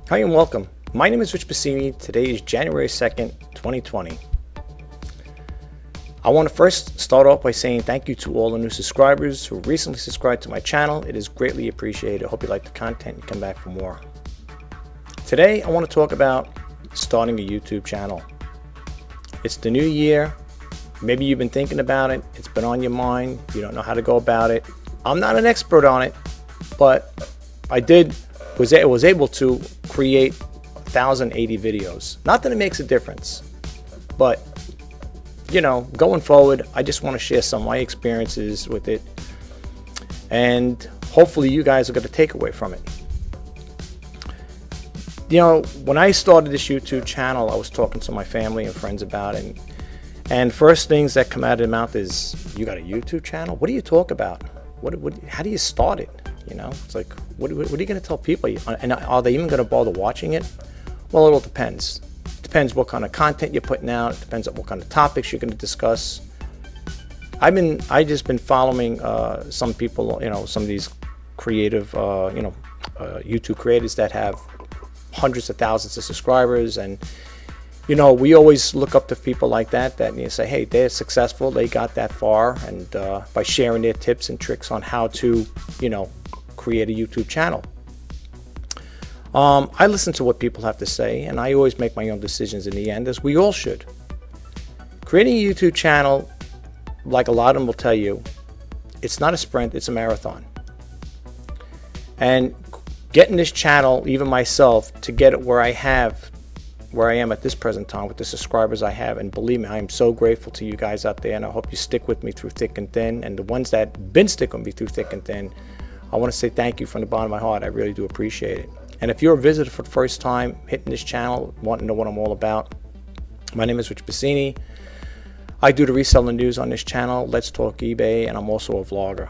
Hi and welcome. My name is Pasini. Today is January 2nd, 2020. I want to first start off by saying thank you to all the new subscribers who recently subscribed to my channel. It is greatly appreciated. I hope you like the content and come back for more. Today I want to talk about starting a YouTube channel. It's the new year. Maybe you've been thinking about it. It's been on your mind. You don't know how to go about it. I'm not an expert on it, but I was able to create 1,080 videos. Not that it makes a difference, but you know, going forward, I just want to share some of my experiences with it, and hopefully you guys are going to take away from it. You know, when I started this YouTube channel, I was talking to my family and friends about it, and first things that come out of their mouth is, "You got a YouTube channel? What do you talk about? How do you start it?" You know, it's like, what are you going to tell people? And are they even going to bother watching it? Well, it all depends. It depends what kind of content you're putting out. It depends on what kind of topics you're going to discuss. I just been following some people, you know, some of these creative, YouTube creators that have hundreds of thousands of subscribers, and you know, we always look up to people like that and you say, hey, they're successful, they got that far, and by sharing their tips and tricks on how to, you know, create a YouTube channel. I listen to what people have to say, and I always make my own decisions in the end, as we all should. Creating a YouTube channel, like a lot of them will tell you, it's not a sprint, it's a marathon. And getting this channel, even myself, to get it where I am at this present time with the subscribers I have, and believe me, I am so grateful to you guys out there, and I hope you stick with me through thick and thin, and the ones that been sticking with me through thick and thin, I want to say thank you from the bottom of my heart. I really do appreciate it. And if you're a visitor for the first time, hitting this channel, wanting to know what I'm all about, my name is Pasini. I do the reselling news on this channel, Let's Talk eBay, and I'm also a vlogger.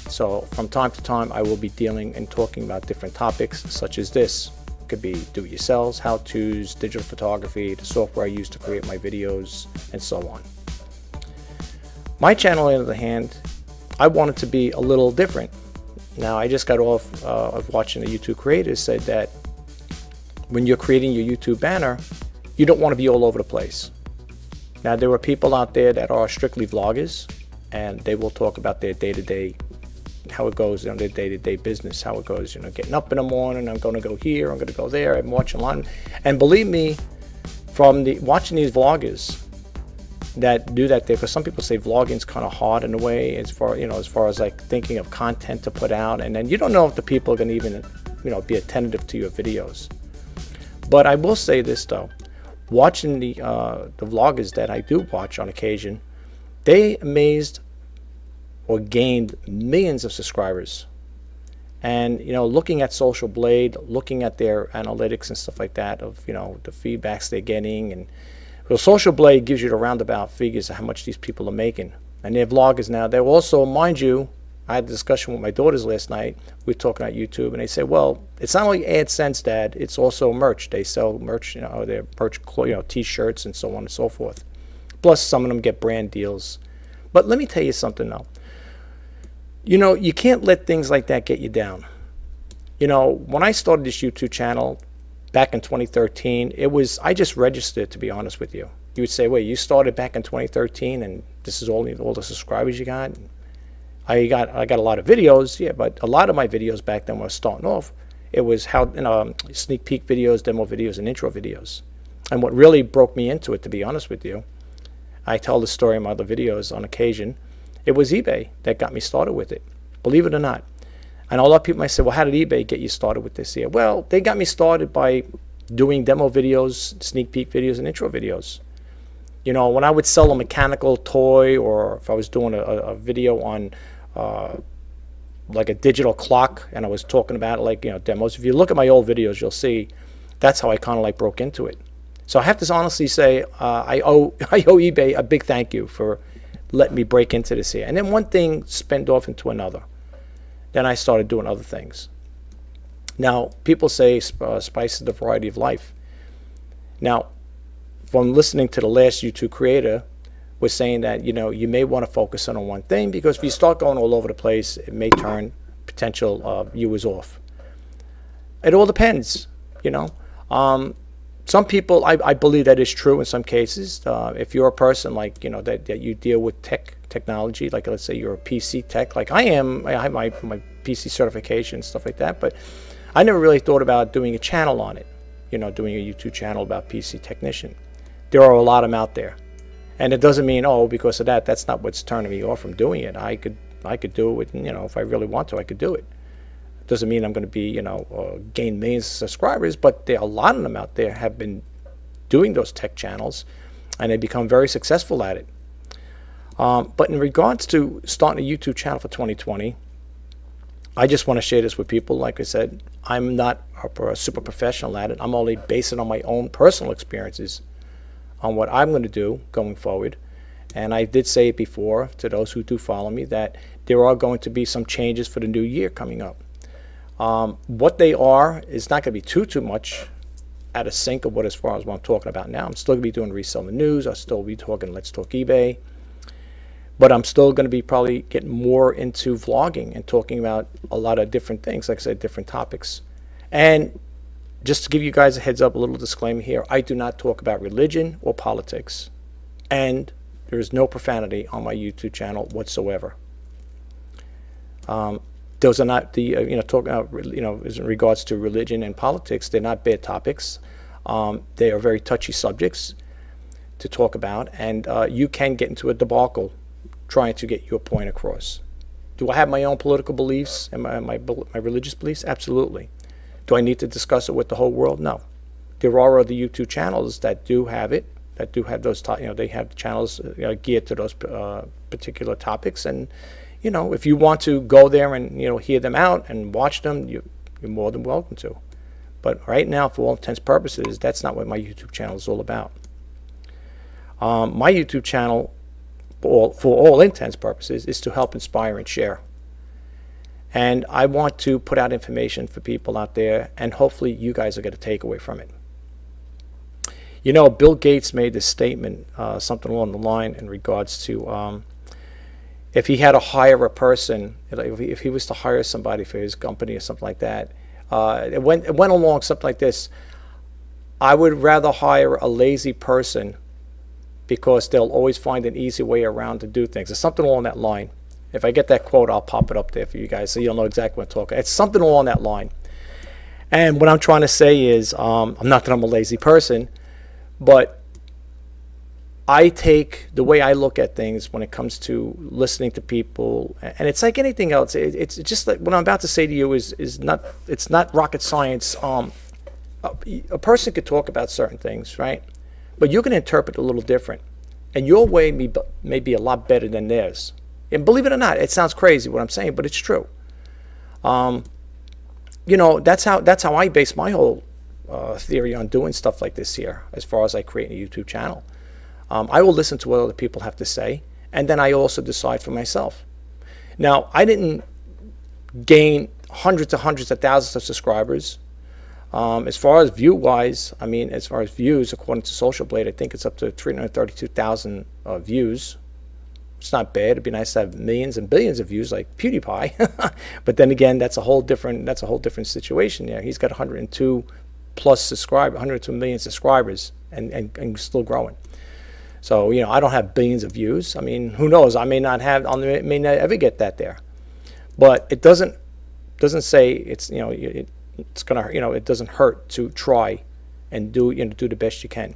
So from time to time, I will be dealing and talking about different topics such as this. It could be do-it-yourselves, how-tos, digital photography, the software I use to create my videos, and so on. My channel, on the other hand, I want it to be a little different. Now, I just got off of watching a YouTube creator said that when you're creating your YouTube banner, you don't want to be all over the place. Now, there are people out there that are strictly vloggers, and they will talk about their day-to-day, how it goes on their day-to-day business, how it goes, you know, getting up in the morning, I'm going to go here, I'm going to go there, I'm watching online. And believe me, from watching these vloggers that do that there, because some people say vlogging is kind of hard in a way, as far as like thinking of content to put out, and then you don't know if the people are going to even, you know, be attentive to your videos. But I will say this though, watching the vloggers that I do watch on occasion, they amazed or gained millions of subscribers. And you know, looking at Social Blade, looking at their analytics and stuff like that, of, you know, the feedbacks they're getting, and well, Social Blade gives you the roundabout figures of how much these people are making. And they're vloggers now. They're also, mind you, I had a discussion with my daughters last night. We were talking about YouTube, and they said, well, it's not only AdSense, Dad, it's also merch. They sell merch, you know, their merch, you know, t-shirts and so on and so forth. Plus, some of them get brand deals. But let me tell you something though. You know, you can't let things like that get you down. You know, when I started this YouTube channel back in 2013, I just registered, to be honest with you. You would say, wait, you started back in 2013 and this is all the subscribers you got? I got a lot of videos, yeah, but a lot of my videos back then when I was starting off, it was how, you know, sneak peek videos, demo videos, and intro videos. And what really broke me into it, to be honest with you, I tell the story in my other videos on occasion, it was eBay that got me started with it, believe it or not. And a lot of people might say, well, how did eBay get you started with this here? Well, they got me started by doing demo videos, sneak peek videos, and intro videos. You know, when I would sell a mechanical toy, or if I was doing a video on like a digital clock, and I was talking about, like, you know, demos. If you look at my old videos, you'll see that's how I kind of like broke into it. So I have to honestly say, I owe eBay a big thank you for letting me break into this here. And then one thing spinned off into another. Then I started doing other things. Now, people say spice is the variety of life. Now, from listening to the last YouTube creator, was saying that, you know, you may want to focus on one thing, because if you start going all over the place, it may turn potential viewers off. It all depends. You know, some people, I believe that is true in some cases. If you're a person like, you know, that you deal with technology, like let's say you're a PC tech, like I am, I have my PC certification, stuff like that, but I never really thought about doing a channel on it, you know, doing a YouTube channel about PC technician. There are a lot of them out there. And it doesn't mean, oh, because of that, that's not what's turning me off from doing it. I could do it with, you know, if I really want to, I could do it. Doesn't mean I'm going to be, you know, gain millions of subscribers, but there are a lot of them out there have been doing those tech channels, and they become very successful at it. But in regards to starting a YouTube channel for 2020, I just want to share this with people. Like I said, I'm not a super professional at it. I'm only basing it on my own personal experiences on what I'm going to do going forward. And I did say it before to those who do follow me that there are going to be some changes for the new year coming up. What they are is not going to be too much out of sync of what as far as what I'm talking about now. I'm still going to be doing reselling news. I'll still be talking Let's Talk eBay. But I'm still going to be probably getting more into vlogging and talking about a lot of different things, like I said, different topics. And just to give you guys a heads up, a little disclaimer here, I do not talk about religion or politics. And there is no profanity on my YouTube channel whatsoever. Those are not the, you know, talking about, you know, in regards to religion and politics, they're not bad topics. They are very touchy subjects to talk about, and you can get into a debacle trying to get your point across. Do I have my own political beliefs and my religious beliefs? Absolutely. Do I need to discuss it with the whole world? No. There are other YouTube channels that do have it, that do have those, you know, they have channels geared to those particular topics, and you know, if you want to go there and, you know, hear them out and watch them, you're more than welcome to. But right now, for all intents and purposes, that's not what my YouTube channel is all about. My YouTube channel, for all intents and purposes, is to help inspire and share. And I want to put out information for people out there, and hopefully you guys will get a takeaway from it. You know, Bill Gates made this statement, something along the line in regards to if he had to hire a person, if he was to hire somebody for his company or something like that, it went along something like this: I would rather hire a lazy person because they'll always find an easy way around to do things. It's something along that line. If I get that quote, I'll pop it up there for you guys so you'll know exactly what I'm talking. It's something along that line. And what I'm trying to say is, not that I'm a lazy person, but I take the way I look at things when it comes to listening to people, and it's like anything else. It's just like what I'm about to say to you is not, it's not rocket science. A person could talk about certain things, right? But you can interpret it a little different, and your way may be a lot better than theirs. And believe it or not, it sounds crazy what I'm saying, but it's true. You know, that's how I base my whole theory on doing stuff like this here, as far as I create a YouTube channel. I will listen to what other people have to say, and then I also decide for myself. Now, I didn't gain hundreds of thousands of subscribers. As far as view-wise, I mean, as far as views, according to Social Blade, I think it's up to 332,000 views. It's not bad. It'd be nice to have millions and billions of views like PewDiePie. But then again, that's a whole different situation there. He's got 102 million subscribers, and still growing. So, you know, I don't have billions of views. I mean, who knows? I may not may not ever get that there. But it doesn't say it's, you know, it's gonna, you know, it doesn't hurt to try and do the best you can.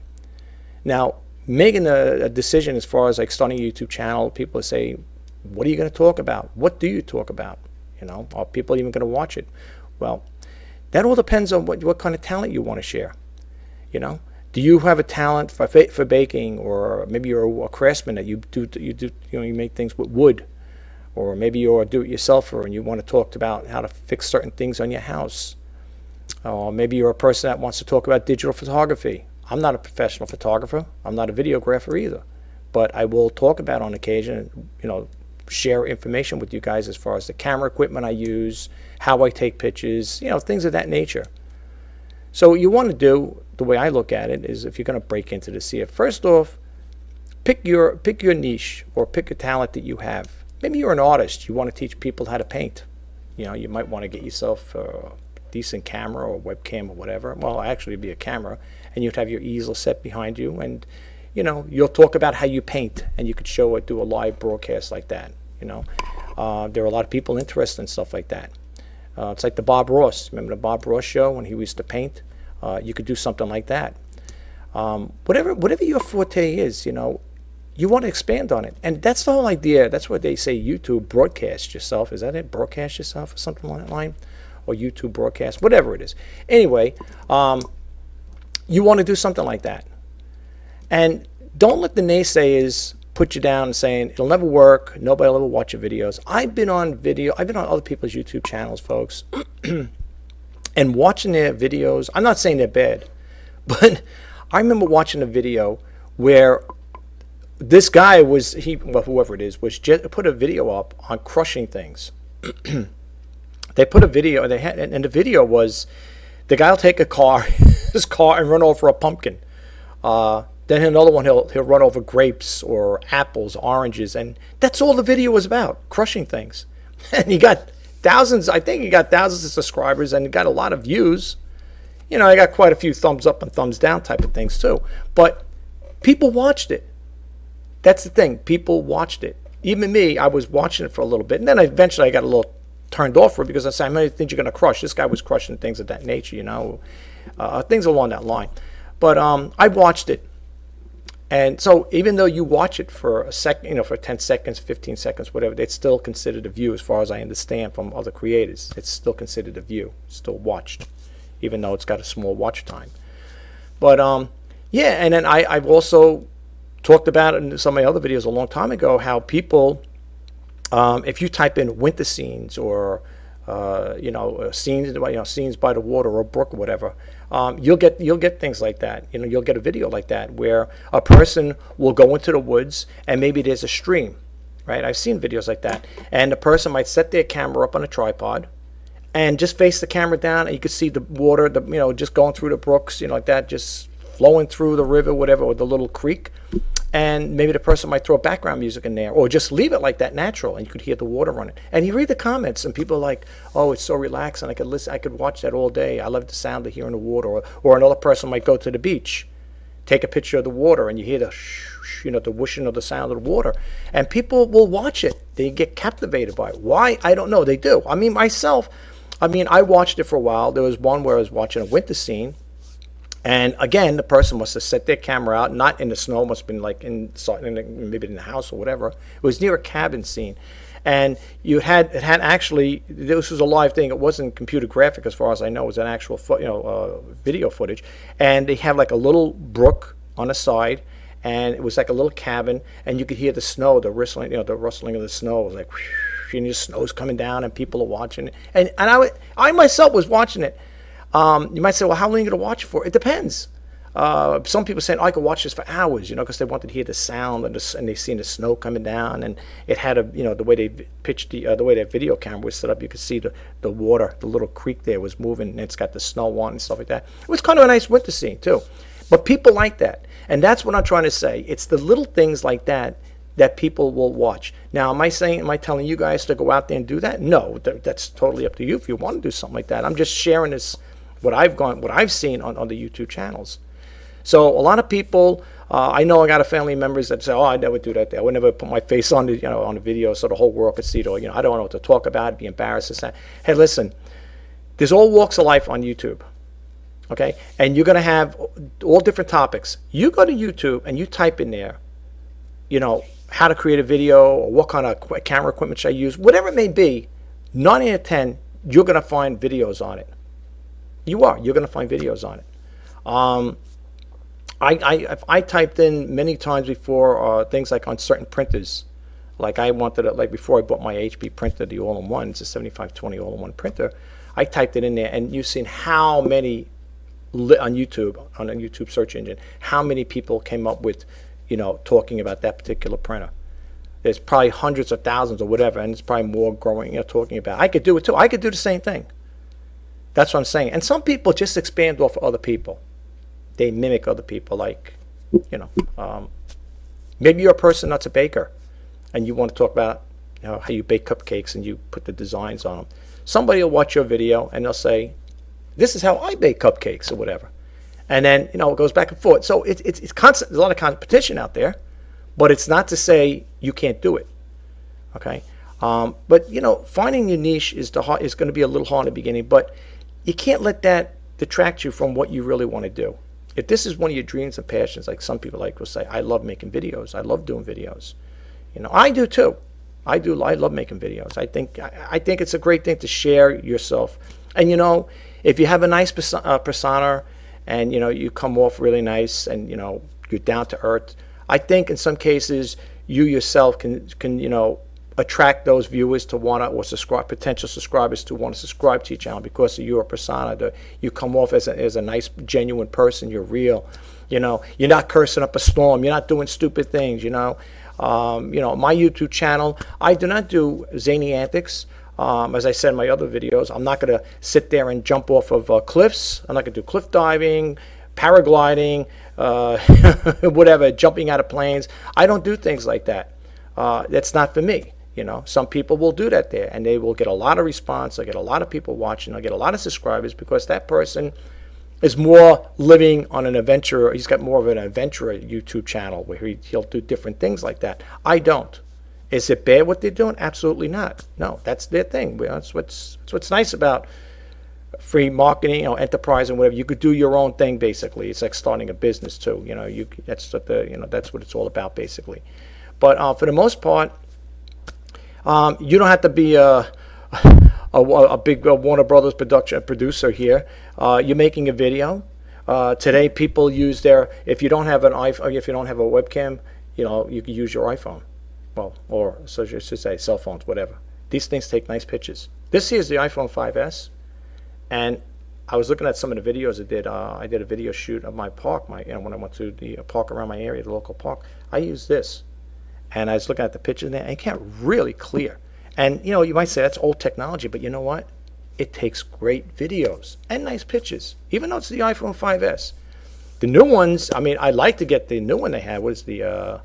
Now, making a decision as far as like starting a YouTube channel, people say, what are you going to talk about? What do you talk about? You know, are people even going to watch it? Well, that all depends on what kind of talent you want to share. You know, do you have a talent for baking, or maybe you're a craftsman that you make things with wood, or maybe you're a do-it-yourselfer and you want to talk about how to fix certain things on your house, or maybe you're a person that wants to talk about digital photography. I'm not a professional photographer. I'm not a videographer either, but I will talk about on occasion, you know, share information with you guys as far as the camera equipment I use, how I take pictures, you know, things of that nature. So what you want to do, the way I look at it, is if you're going to break into this here, first off, pick your niche, or pick a talent that you have. Maybe you're an artist. You want to teach people how to paint. You know, you might want to get yourself decent camera or webcam or whatever, well, actually it'd be a camera, and you'd have your easel set behind you, and you know, you'll talk about how you paint, and you could show it, do a live broadcast like that. You know, there are a lot of people interested in stuff like that. It's like the Bob Ross. Remember the Bob Ross show when he used to paint? You could do something like that. Whatever your forte is, you know, you want to expand on it, and that's the whole idea. That's what they say. YouTube, broadcast yourself. Is that it? Broadcast yourself or something along that line, or YouTube broadcast, whatever it is. Anyway, you want to do something like that. And don't let the naysayers put you down and saying it'll never work, nobody will ever watch your videos. I've been on other people's YouTube channels, folks, and watching their videos. I'm not saying they're bad, but I remember watching a video where this guy was, well, whoever it is, was just put a video up on crushing things. They put a video, and the video was the guy will take his car and run over a pumpkin. Then another one, he'll run over grapes or apples, oranges, and that's all the video was about, crushing things. And he got thousands, I think he got thousands of subscribers, and he got a lot of views. You know, I got quite a few thumbs up and thumbs down type of things too. But people watched it. That's the thing. People watched it. Even me, I was watching it for a little bit, and then eventually I got a little turned off for it because I said, how many things you're going to crush? This guy was crushing things of that nature, you know, things along that line. But I watched it. And so even though you watch it for a second, you know, for 10 seconds, 15 seconds, whatever, it's still considered a view as far as I understand from other creators. It's still considered a view, still watched, even though it's got a small watch time. But yeah, and then I've also talked about it in some of my other videos a long time ago, how people, if you type in winter scenes or you know, scenes by the water or a brook or whatever, you'll get things like that. You know, you'll get a video like that where a person will go into the woods and maybe there's a stream, right? I've seen videos like that, and the person might set their camera up on a tripod and just face the camera down, and you could see the water, you know, just going through the brooks, you know, like that, just flowing through the river, whatever, or the little creek. And maybe the person might throw background music in there, or just leave it like that natural, and you could hear the water running. And you read the comments, and people are like, "Oh, it's so relaxing. I could listen. I could watch that all day. I love the sound of hearing the water." Or another person might go to the beach, take a picture of the water, and you hear the, you know, the whooshing of the sound of the water, and people will watch it. They get captivated by it. Why? I don't know. They do. I mean, myself, I watched it for a while. There was one where I was watching a winter scene. And again, the person must have set their camera out, not in the snow, must have been like maybe in the house or whatever. It was near a cabin scene. And it had actually, this was a live thing. It wasn't computer graphic as far as I know. It was an actual video footage. And they had like a little brook on the side, and it was like a little cabin, and you could hear the snow, the rustling, the rustling of the snow. It was like, whoosh, and the snow's coming down, and people are watching it. And I myself was watching it. You might say, well, how long are you going to watch it for? It depends. Some people saying, oh, I could watch this for hours, you know, because they wanted to hear the sound and they seen the snow coming down, and it had the way they pitched the way that video camera was set up, you could see the water, the little creek there was moving, and it's got the snow on and stuff like that. It was kind of a nice winter scene too, but people like that, and that's what I'm trying to say. It's the little things like that that people will watch. Now, am I telling you guys to go out there and do that? No, that's totally up to you if you want to do something like that. I'm just sharing this. What I've seen on the YouTube channels. So a lot of people, I know I got family members that say, "Oh, I never do that. I would never put my face on the on the video so the whole world could see it." Or I don't know what to talk about. Be embarrassed. Hey, listen, there's all walks of life on YouTube, okay? And you're gonna have all different topics. You go to YouTube and you type in there, how to create a video or what kind of camera equipment should I use, whatever it may be. 9 out of 10, you're gonna find videos on it. You're going to find videos on it. I typed in many times before things like on certain printers. Like I wanted it, like before I bought my HP printer, the all-in-one, it's a 7520 all-in-one printer. I typed it in there, and you've seen how many on YouTube, on a YouTube search engine, how many people came up with, talking about that particular printer. There's probably hundreds of thousands or whatever, and it's probably more growing, talking about. I could do it too. I could do the same thing. That's what I'm saying. And some people just expand off of other people. They mimic other people. Like, maybe you're a person that's a baker, and you want to talk about how you bake cupcakes and you put the designs on them. Somebody will watch your video and they'll say, This is how I bake cupcakes or whatever. And then, it goes back and forth. So it's constant. There's a lot of competition out there, but it's not to say you can't do it. Okay. But, finding your niche is going to be a little hard in the beginning, but you can't let that detract you from what you really want to do. If this is one of your dreams and passions, like some people will say, I love making videos. I love doing videos. I do too. I love making videos. I think it's a great thing to share yourself. And, if you have a nice persona and, you come off really nice and, you're down to earth, I think in some cases you yourself can attract those viewers to want to, or potential subscribers to want to subscribe to your channel because of your persona. You come off as a nice, genuine person. You're real. You're not cursing up a storm. You're not doing stupid things. My YouTube channel, I do not do zany antics. As I said in my other videos, I'm not going to sit there and jump off of cliffs. I'm not going to do cliff diving, paragliding, whatever, jumping out of planes. I don't do things like that. That's not for me. Some people will do that there, and they will get a lot of response. They'll get a lot of people watching. They'll get a lot of subscribers because that person is more living on an adventure. He's got more of an adventurer YouTube channel where he'll do different things like that. I don't. Is it bad what they're doing? Absolutely not. No, that's their thing. That's what's nice about free marketing, enterprise and whatever. You could do your own thing basically. It's like starting a business too. That's what it's all about basically. But for the most part, you don't have to be a big Warner Brothers producer here. You're making a video. Today, people use if you don't have an iPhone, if you don't have a webcam, you can use your iPhone. Well, or so you should say, cell phones, whatever. These things take nice pictures. This here is the iPhone 5S, and I was looking at some of the videos I did. I did a video shoot of my park, when I went to the park around my area, the local park. I used this. And I was looking at the picture there, and it came really clear. And, you might say that's old technology, but you know what? It takes great videos and nice pictures, even though it's the iPhone 5S. The new ones, I like to get the new one they had. Was the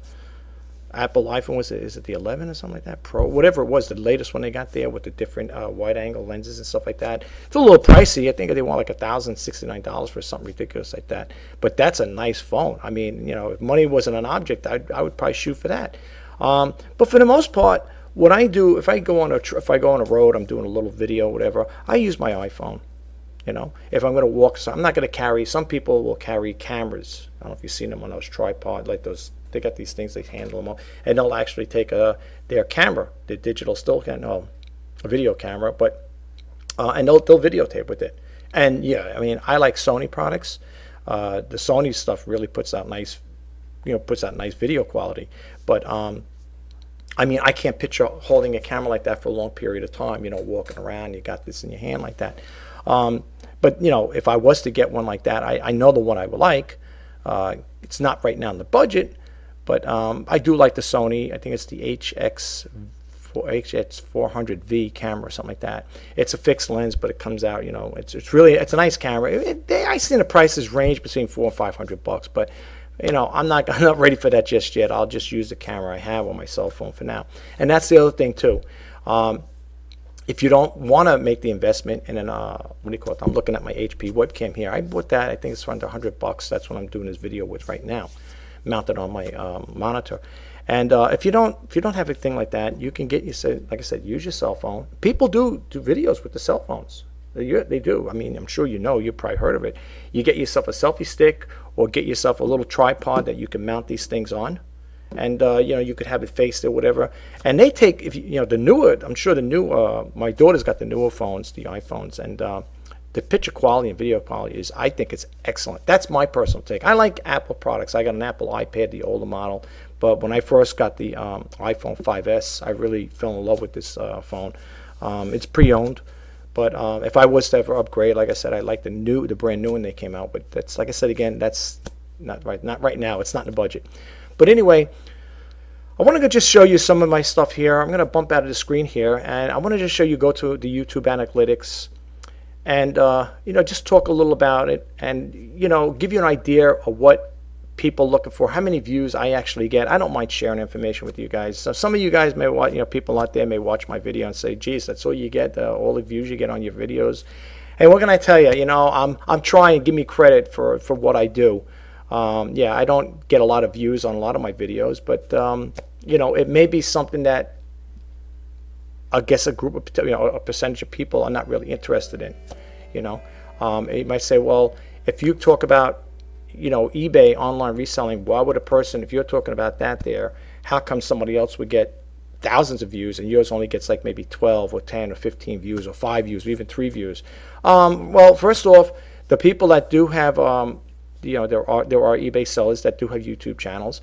Apple iPhone, is it the 11 or something like that? Pro, whatever it was, the latest one they got there with the different wide-angle lenses and stuff like that. It's a little pricey. I think they want like $1,069 for something ridiculous like that. But that's a nice phone. If money wasn't an object, I would probably shoot for that. But for the most part, what I do, if I go on a road, I'm doing a little video, whatever, I use my iPhone. If I'm going to walk, I'm not going to carry. Some people will carry cameras. I don't know if you've seen them on those tripods, like those. They got these things, they handle them all, and they'll actually take their camera, their digital still a video camera, but and they'll videotape with it. And yeah, I like Sony products. The Sony stuff really puts out nice, nice video quality. But I can't picture holding a camera like that for a long period of time. Walking around, you got this in your hand like that. But if I was to get one like that, I know the one I would like. It's not right now in the budget. But I do like the Sony. I think it's the HX400V camera or something like that. It's a fixed lens, but it comes out. It's a nice camera. I seen the prices range between $400 and $500, but I'm not ready for that just yet. I'll just use the camera I have on my cell phone for now. And that's the other thing too. If you don't want to make the investment in an what do you call it? I'm looking at my HP webcam here. I bought that. I think it's under $100. That's what I'm doing this video with right now, mounted on my monitor. And if you don't have a thing like that, you can get like I said, use your cell phone. People do videos with the cell phones. They do. I'm sure you've probably heard of it. You get yourself a selfie stick or get yourself a little tripod that you can mount these things on, and you could have it faced or whatever. And they take, the newer, I'm sure the new, my daughter's got the newer phones, the iPhones, and the picture quality and video quality I think it's excellent. That's my personal take. I like Apple products. I got an Apple iPad, the older model, but when I first got the iPhone 5S, I really fell in love with this phone. It's pre-owned, but if I was to ever upgrade, like I said, I like the brand new one they came out. But that's, like I said again, that's not right now. It's not in the budget. But anyway, I want to just show you some of my stuff here. I'm going to bump out of the screen here, and I want to just show you, go to the YouTube analytics, and just talk a little about it, and give you an idea of what people looking for, how many views I actually get. I don't mind sharing information with you guys. So some of you guys may watch, people out there may watch my video and say, geez, that's all you get, all the views you get on your videos. Hey, what can I tell you? You know, I'm trying. Give me credit for what I do. Yeah, I don't get a lot of views on a lot of my videos, but you know, it may be something that I guess a group of, you know, a percentage of people are not really interested in. You know, you might say, well, if you talk about, you know, eBay online reselling, why would a person, if you're talking about that there, how come somebody else would get thousands of views and yours only gets like maybe 12 or 10 or 15 views or 5 views or even 3 views? Well, first off, the people that do have, you know, there are eBay sellers that do have YouTube channels.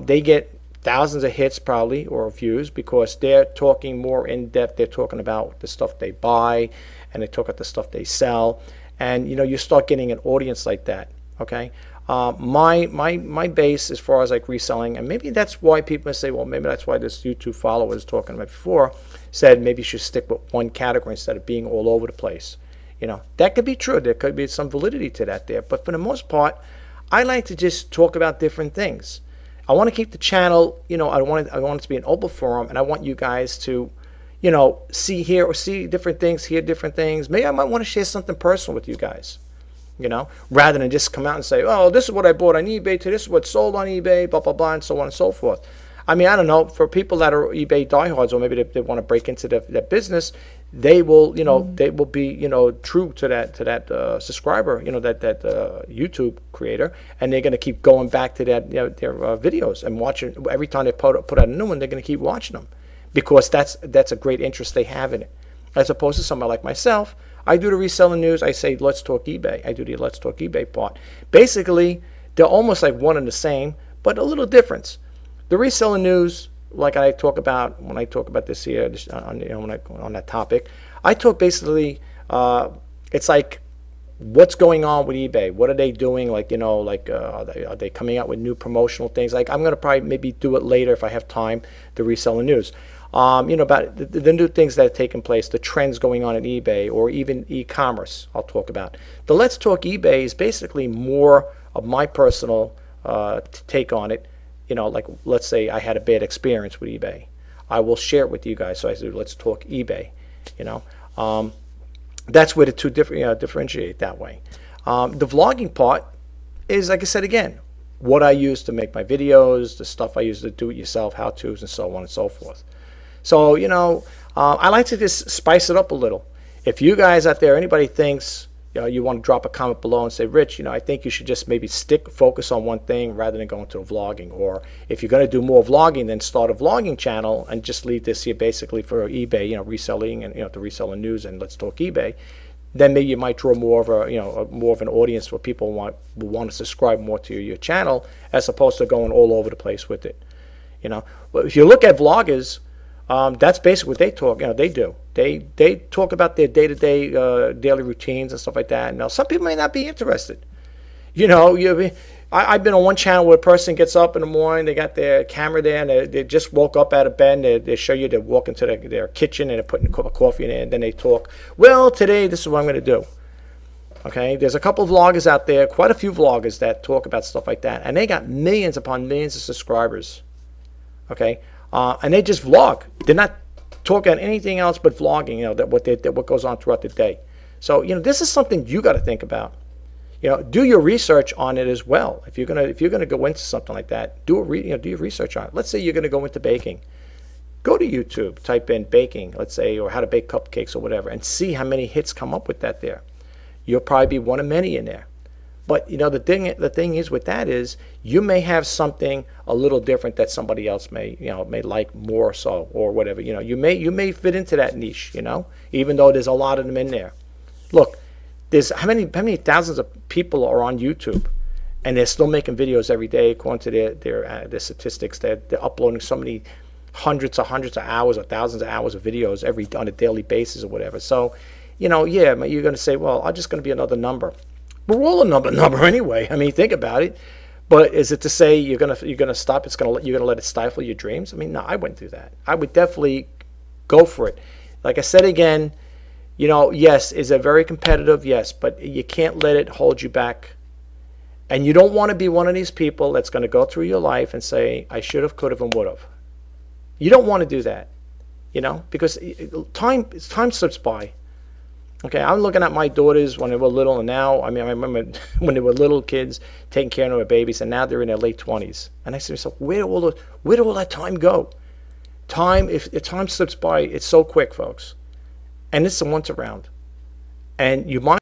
They get thousands of hits probably or views because they're talking more in depth. They're talking about the stuff they buy and they talk about the stuff they sell. And, you know, you start getting an audience like that. Okay, my base as far as like reselling, and maybe that's why people say, well, maybe that's why this YouTube follower was talking about before said maybe you should stick with one category instead of being all over the place. You know, that could be true. There could be some validity to that there, but for the most part, I like to just talk about different things. I want to keep the channel, you know, I want it to be an open forum, and I want you guys to, you know, see different things, hear different things. Maybe I might want to share something personal with you guys. You know, rather than just come out and say, oh, this is what I bought on eBay, to this is what sold on eBay, blah, blah, blah, and so on and so forth. I mean, I don't know, for people that are eBay diehards, or maybe they want to break into that business, they will, you know, they will be, you know, true to that subscriber, you know, that YouTube creator, and they're going to keep going back to that, you know, their videos and watching. Every time they put out a new one, they're going to keep watching them because that's a great interest they have in it. As opposed to somebody like myself, I do the reselling news. I say, let's talk eBay. I do the let's talk eBay part. Basically, they're almost like one and the same, but a little difference. The reselling news, like I talk about when I talk about this here, on, you know, on that topic, I talk basically, it's like what's going on with eBay. What are they doing? Like, you know, like are they coming out with new promotional things? Like I'm going to probably maybe do it later if I have time, the reselling news. You know, about the new things that have taken place, the trends going on at eBay or even e-commerce I'll talk about. The Let's Talk eBay is basically more of my personal take on it. You know, like let's say I had a bad experience with eBay. I will share it with you guys. So I said, let's talk eBay. You know, that's where the two differentiate that way. The vlogging part is, like I said again, what I use to make my videos, the stuff I use to do it yourself, how-tos, and so on and so forth. So, you know, I like to just spice it up a little. If you guys out there, anybody thinks, you know, you want to drop a comment below and say, Rich, you know, I think you should just maybe focus on one thing rather than going to vlogging. Or if you're going to do more vlogging, then start a vlogging channel and just leave this here basically for eBay, you know, reselling and, you know, the reselling news and Let's Talk eBay. Then maybe you might draw more of a, you know, more of an audience where people will want to subscribe more to your channel as opposed to going all over the place with it. You know, but if you look at vloggers, that's basically what they talk. You know, they do. They talk about their day-to-day daily routines and stuff like that. Now, some people may not be interested. You know, I've been on one channel where a person gets up in the morning, they got their camera there, and they just woke up out of bed, and they show you they walk into their kitchen and they're putting a cup of coffee in there, and then they talk. Well, today this is what I'm going to do. Okay, there's a couple of vloggers out there, quite a few vloggers that talk about stuff like that, and they got millions upon millions of subscribers. Okay. And they just vlog. They're not talking about anything else but vlogging. You know, what goes on throughout the day. So, you know, this is something you got to think about. You know, do your research on it as well. If you're gonna go into something like that, do your research on it. Let's say you're gonna go into baking. Go to YouTube, type in baking, let's say, or how to bake cupcakes or whatever, and see how many hits come up with that there. You'll probably be one of many in there. But, you know, the thing is with that is you may have something a little different that somebody else may like more so or whatever. You know, you may fit into that niche, you know, even though there's a lot of them in there. Look, there's how many thousands of people are on YouTube, and they're still making videos every day according to their statistics. They're uploading so many hundreds of hours or thousands of hours of videos on a daily basis or whatever. So, you know, yeah, you're going to say, well, I'm just going to be another number. We're all a number anyway. I mean, think about it. But is it to say you're gonna stop? You're gonna let it stifle your dreams? I mean, no, I wouldn't do that. I would definitely go for it. Like I said again, you know, yes, is it very competitive? Yes, but you can't let it hold you back. And you don't want to be one of these people that's going to go through your life and say, I should have, could have, and would have. You don't want to do that, you know, because time slips by. Okay, I'm looking at my daughters when they were little, and now, I mean, I remember when they were little kids taking care of their babies, and now they're in their late 20s. And I say to myself, where did all that time go? Time, if time slips by, it's so quick, folks. And it's a once around. And you might.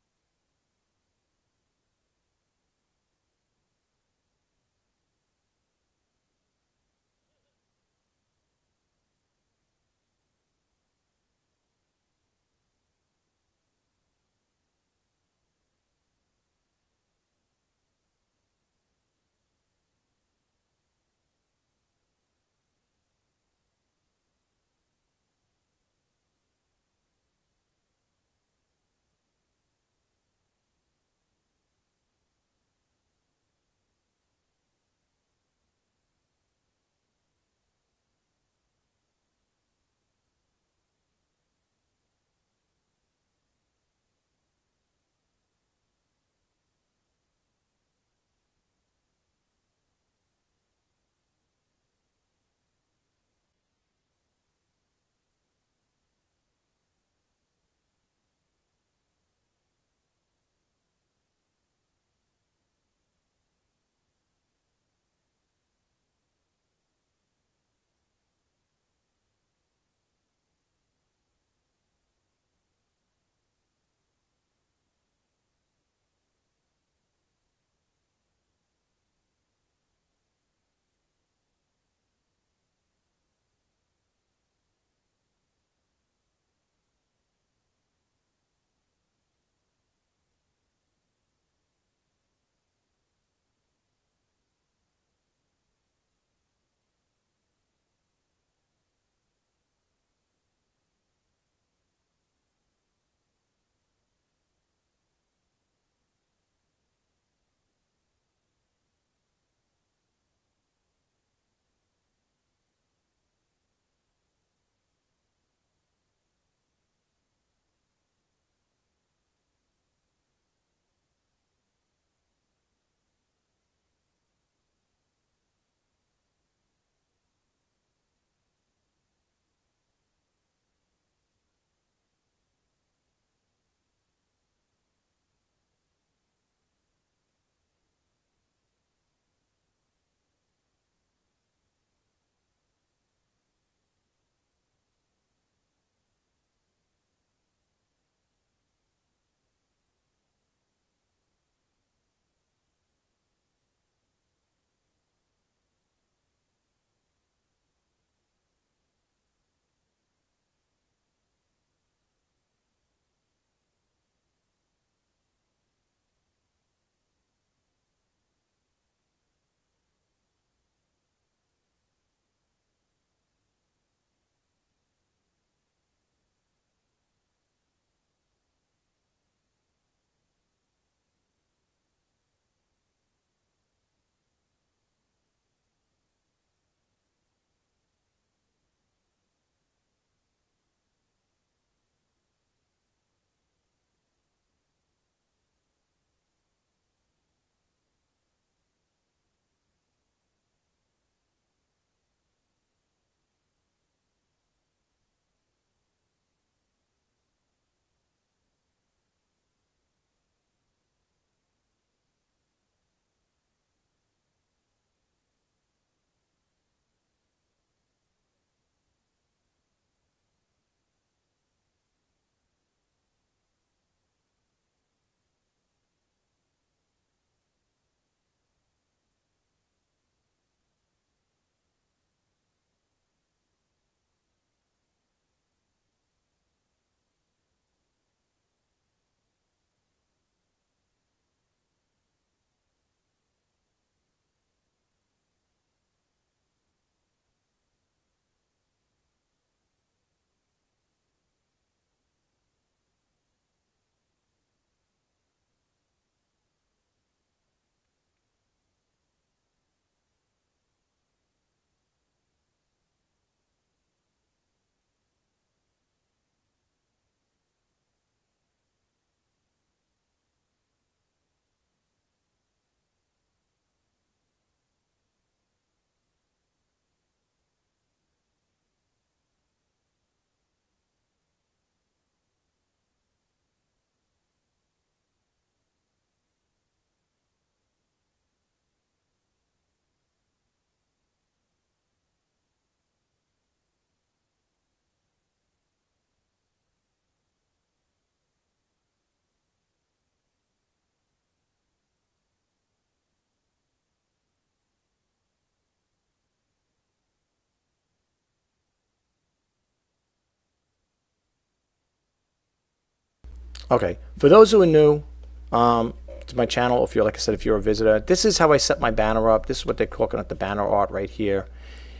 Okay, for those who are new to my channel, if you're, like I said, if you're a visitor, this is how I set my banner up. This is what they're calling it, the banner art right here.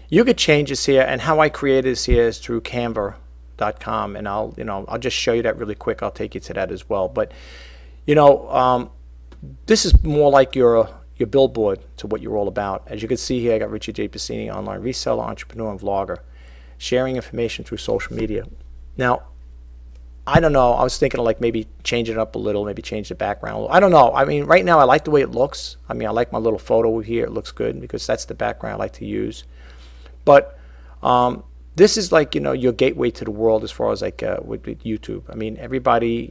You could change this here, and how I create this here is through Canva.com, and I'll just show you that really quick. I'll take you to that as well. But this is more like your billboard to what you're all about. As you can see here, I got Richard J. Pasini, online reseller, entrepreneur, and vlogger, sharing information through social media. Now, I don't know. I was thinking of like maybe change it up a little, maybe change the background. I don't know. I mean, right now I like the way it looks. I mean, I like my little photo here. It looks good because that's the background I like to use. But this is like, your gateway to the world as far as like with YouTube. I mean, everybody,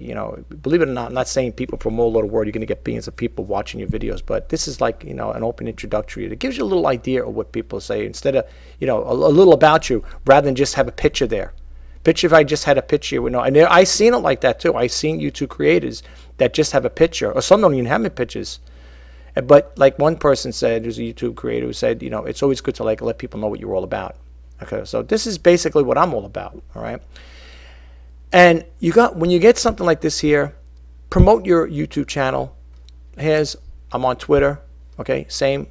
believe it or not, I'm not saying people from all over the world, you're going to get billions of people watching your videos, but this is like, an open introductory. It gives you a little idea of what people say instead of, a little about you rather than just have a picture there. Picture, if I just had a picture, and I've seen it like that too. I've seen YouTube creators that just have a picture, or some don't even have any pictures. But like one person said, there's a YouTube creator who said, it's always good to like let people know what you're all about. Okay, so this is basically what I'm all about. All right, and when you get something like this here, promote your YouTube channel. I'm on Twitter. Okay, same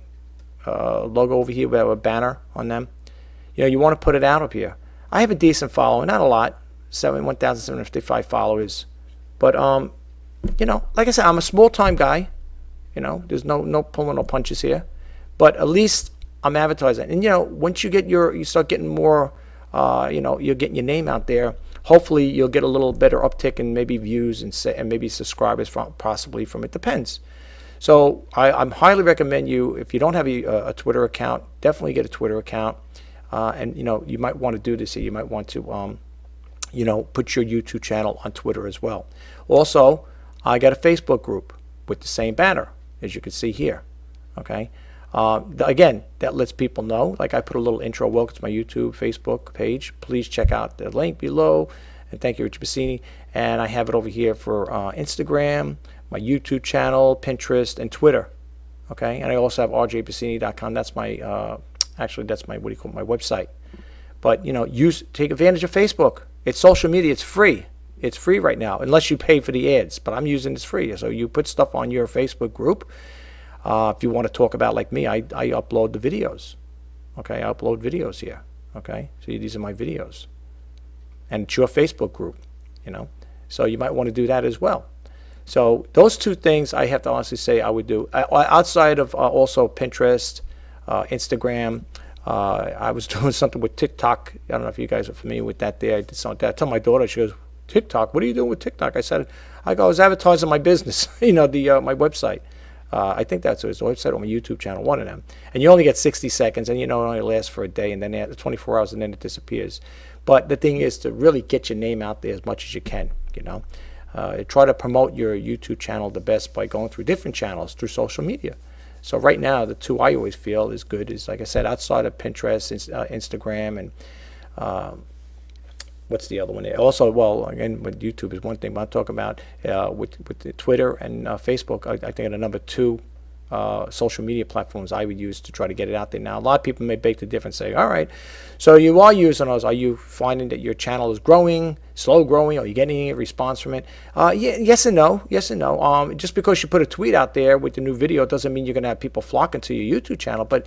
logo over here. We have a banner on them. You want to put it out up here. I have a decent following, not a lot, 1,755 followers, but like I said, I'm a small-time guy. There's no pulling no punches here, but at least I'm advertising. And once you start getting more, you're getting your name out there. Hopefully, you'll get a little better uptick in maybe views and maybe subscribers possibly from it. Depends. So I highly recommend you, if you don't have a Twitter account, definitely get a Twitter account. And you might want to do this here. You might want to put your YouTube channel on Twitter as well. Also, I got a Facebook group with the same banner, as you can see here. Okay. Again, that lets people know. Like I put a little intro. Welcome to my YouTube, Facebook page. Please check out the link below. And thank you, Richard Pasini. And I have it over here for Instagram, my YouTube channel, Pinterest, and Twitter. Okay. And I also have rjpasini.com. That's my actually, that's my my website. But take advantage of Facebook. It's social media. It's free. It's free right now, unless you pay for the ads. But I'm using this free. So you put stuff on your Facebook group. If you want to talk about like me, I upload the videos. Okay, I upload videos here. Okay, so these are my videos, and it's your Facebook group. So you might want to do that as well. So those two things I have to honestly say I would do outside of also Pinterest. Instagram. I was doing something with TikTok. I don't know if you guys are familiar with that there. I did something like that. I told my daughter, she goes, TikTok? What are you doing with TikTok? I was advertising my business, my website. I think that's his website or my YouTube channel, one of them. And you only get 60 seconds, and it only lasts for a day, and then after 24 hours, and then it disappears. But the thing is to really get your name out there as much as you can, Try to promote your YouTube channel the best by going through different channels through social media. So right now, the two I always feel is good is, like I said, outside of Pinterest, Instagram, and what's the other one there? Also, well, again, with YouTube is one thing, but I'm talking about with the Twitter and Facebook, I think are the number two social media platforms I would use to try to get it out there. Now, a lot of people may bake the difference, say, all right, so you are using those. Are you finding that your channel is growing, slow growing? Are you getting any response from it? Yes and no. Yes and no. Just because you put a tweet out there with the new video doesn't mean you're going to have people flocking to your YouTube channel. But,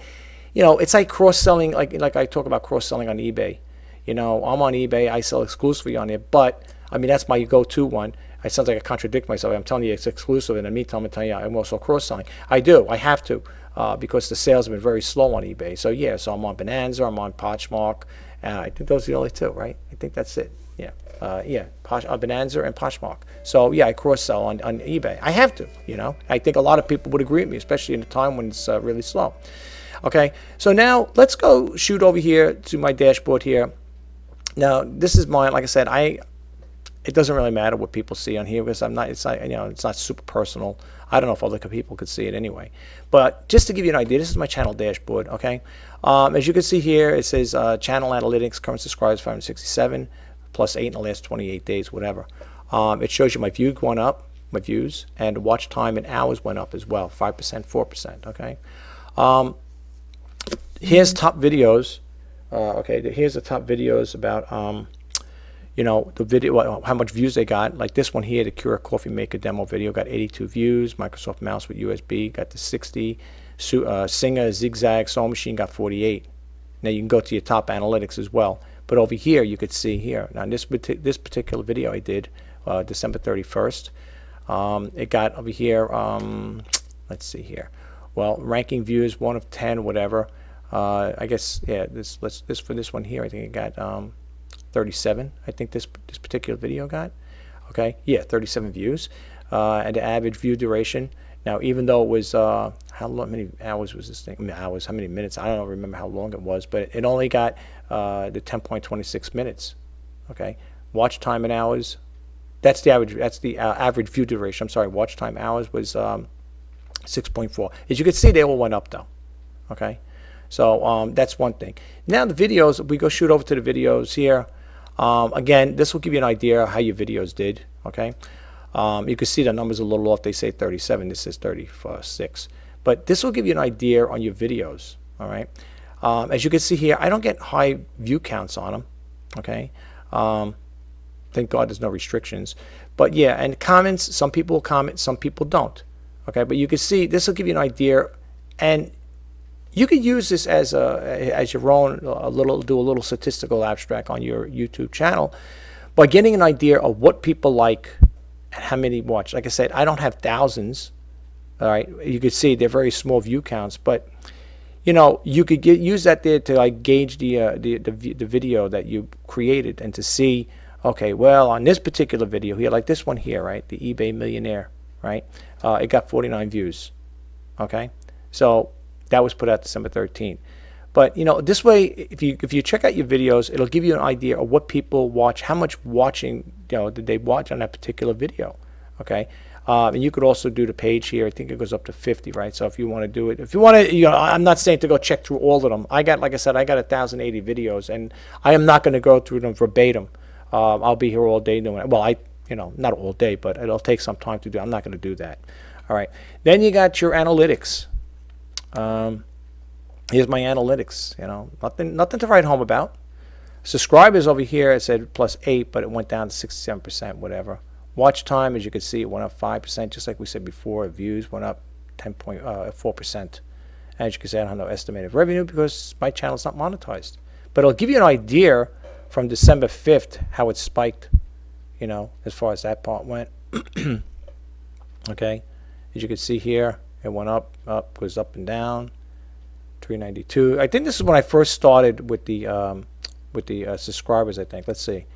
it's like cross-selling, like I talk about cross-selling on eBay. I'm on eBay. I sell exclusively on it. But, I mean, that's my go-to one. It sounds like I contradict myself. I'm telling you it's exclusive, and in the meantime, I'm telling you I'm also cross-selling. I do. I have to because the sales have been very slow on eBay. So, yeah, so I'm on Bonanza. I'm on Poshmark. I think those are the only two, right? I think that's it. Yeah. Bonanza and Poshmark. So, yeah, I cross-sell on eBay. I have to, I think a lot of people would agree with me, especially in a time when it's really slow. Okay, so now let's go shoot over here to my dashboard here. Now, this is mine. Like I said, it doesn't really matter what people see on here because it's not super personal. I don't know if other people could see it anyway. But just to give you an idea, this is my channel dashboard, okay? As you can see here, it says channel analytics, current subscribers 567, plus 8 in the last 28 days, whatever. It shows you my views went up, my views, and watch time in hours went up as well, 5%, 4%, okay? Here's top videos. Okay, here's the top videos about, you know, the video, how much views they got. Like this one here, the Cura Coffee Maker demo video got 82 views. Microsoft Mouse with USB got to 60. Singer Zigzag Sewing Machine got 48. Now you can go to your top analytics as well. But over here, you could see here. Now this particular video I did December 31st. It got over here, let's see here. Well, ranking views 1 of 10, whatever. I guess, yeah, this for this one here, I think it got 37. I think this particular video got. Okay, yeah, 37 views. And the average view duration. Now, even though it was, how many hours was this thing? I mean, hours, how many minutes? I don't remember how long it was, but it only got the 10.26 minutes. Okay, watch time in hours. That's the average. That's the average view duration. I'm sorry, watch time hours was 6.4. As you can see, they all went up though. Okay, so that's one thing. Now the videos. We go shoot over to the videos here. Again, this will give you an idea how your videos did. Okay. You can see the numbers a little off. They say 37. This says 36. But this will give you an idea on your videos. All right. As you can see here, I don't get high view counts on them. Okay. Thank God there's no restrictions. But yeah, and comments, some people comment, some people don't. Okay. But you can see this will give you an idea, and you could use this as your own do a little statistical abstract on your YouTube channel by getting an idea of what people like. How many watch? Like I said, I don't have thousands. All right, you could see they're very small view counts, but you know, you could use that there to like gauge the video that you created and to see, okay, well, on this particular video here, like this one here, right, the eBay Millionaire, right, it got 49 views. Okay, so that was put out December 13th. But you know, this way, if you check out your videos, it'll give you an idea of what people watch, how much watching, you know, did they watch on that particular video. Okay, and you could also do the page here. I think it goes up to 50, right? So if you want to do it, if you want to, you know, I'm not saying to go check through all of them. I got, like I said, I got 1,080 videos, and I am not going to go through them verbatim. I'll be here all day doing it. Well, you know, not all day, but it'll take some time to do. I'm not going to do that. All right. Then you got your analytics. Here's my analytics, you know, nothing to write home about. Subscribers over here, it said +8, but it went down to 67%, whatever. Watch time, as you can see, it went up 5%, just like we said before. Views went up 10.4%. As you can see, I don't have no estimated revenue because my channel's not monetized. But it'll give you an idea from December 5th how it spiked, you know, as far as that part went. Okay, as you can see here, it went up, goes up and down. 392. I think this is when I first started with the subscribers. I think. Let's see.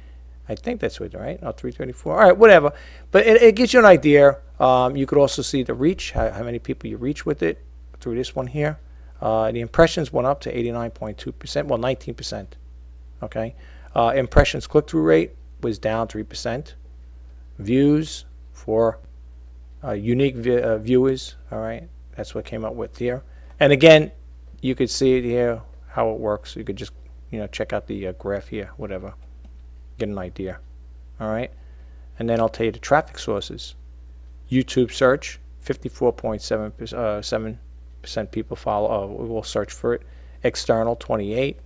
I think that's what, right? Oh, 334. All right, whatever. But it gives you an idea. You could also see the reach, how many people you reach with it through this one here. The impressions went up to 89.2%. Well, 19%. Okay. Impressions click-through rate was down 3%. Views for unique viewers. All right. That's what came up with here. And again, you could see it here, how it works. You could just, you know, check out the graph here, whatever. Get an idea. All right. And then I'll tell you the traffic sources. YouTube search, 54.7% people follow, will search for it. External, 28.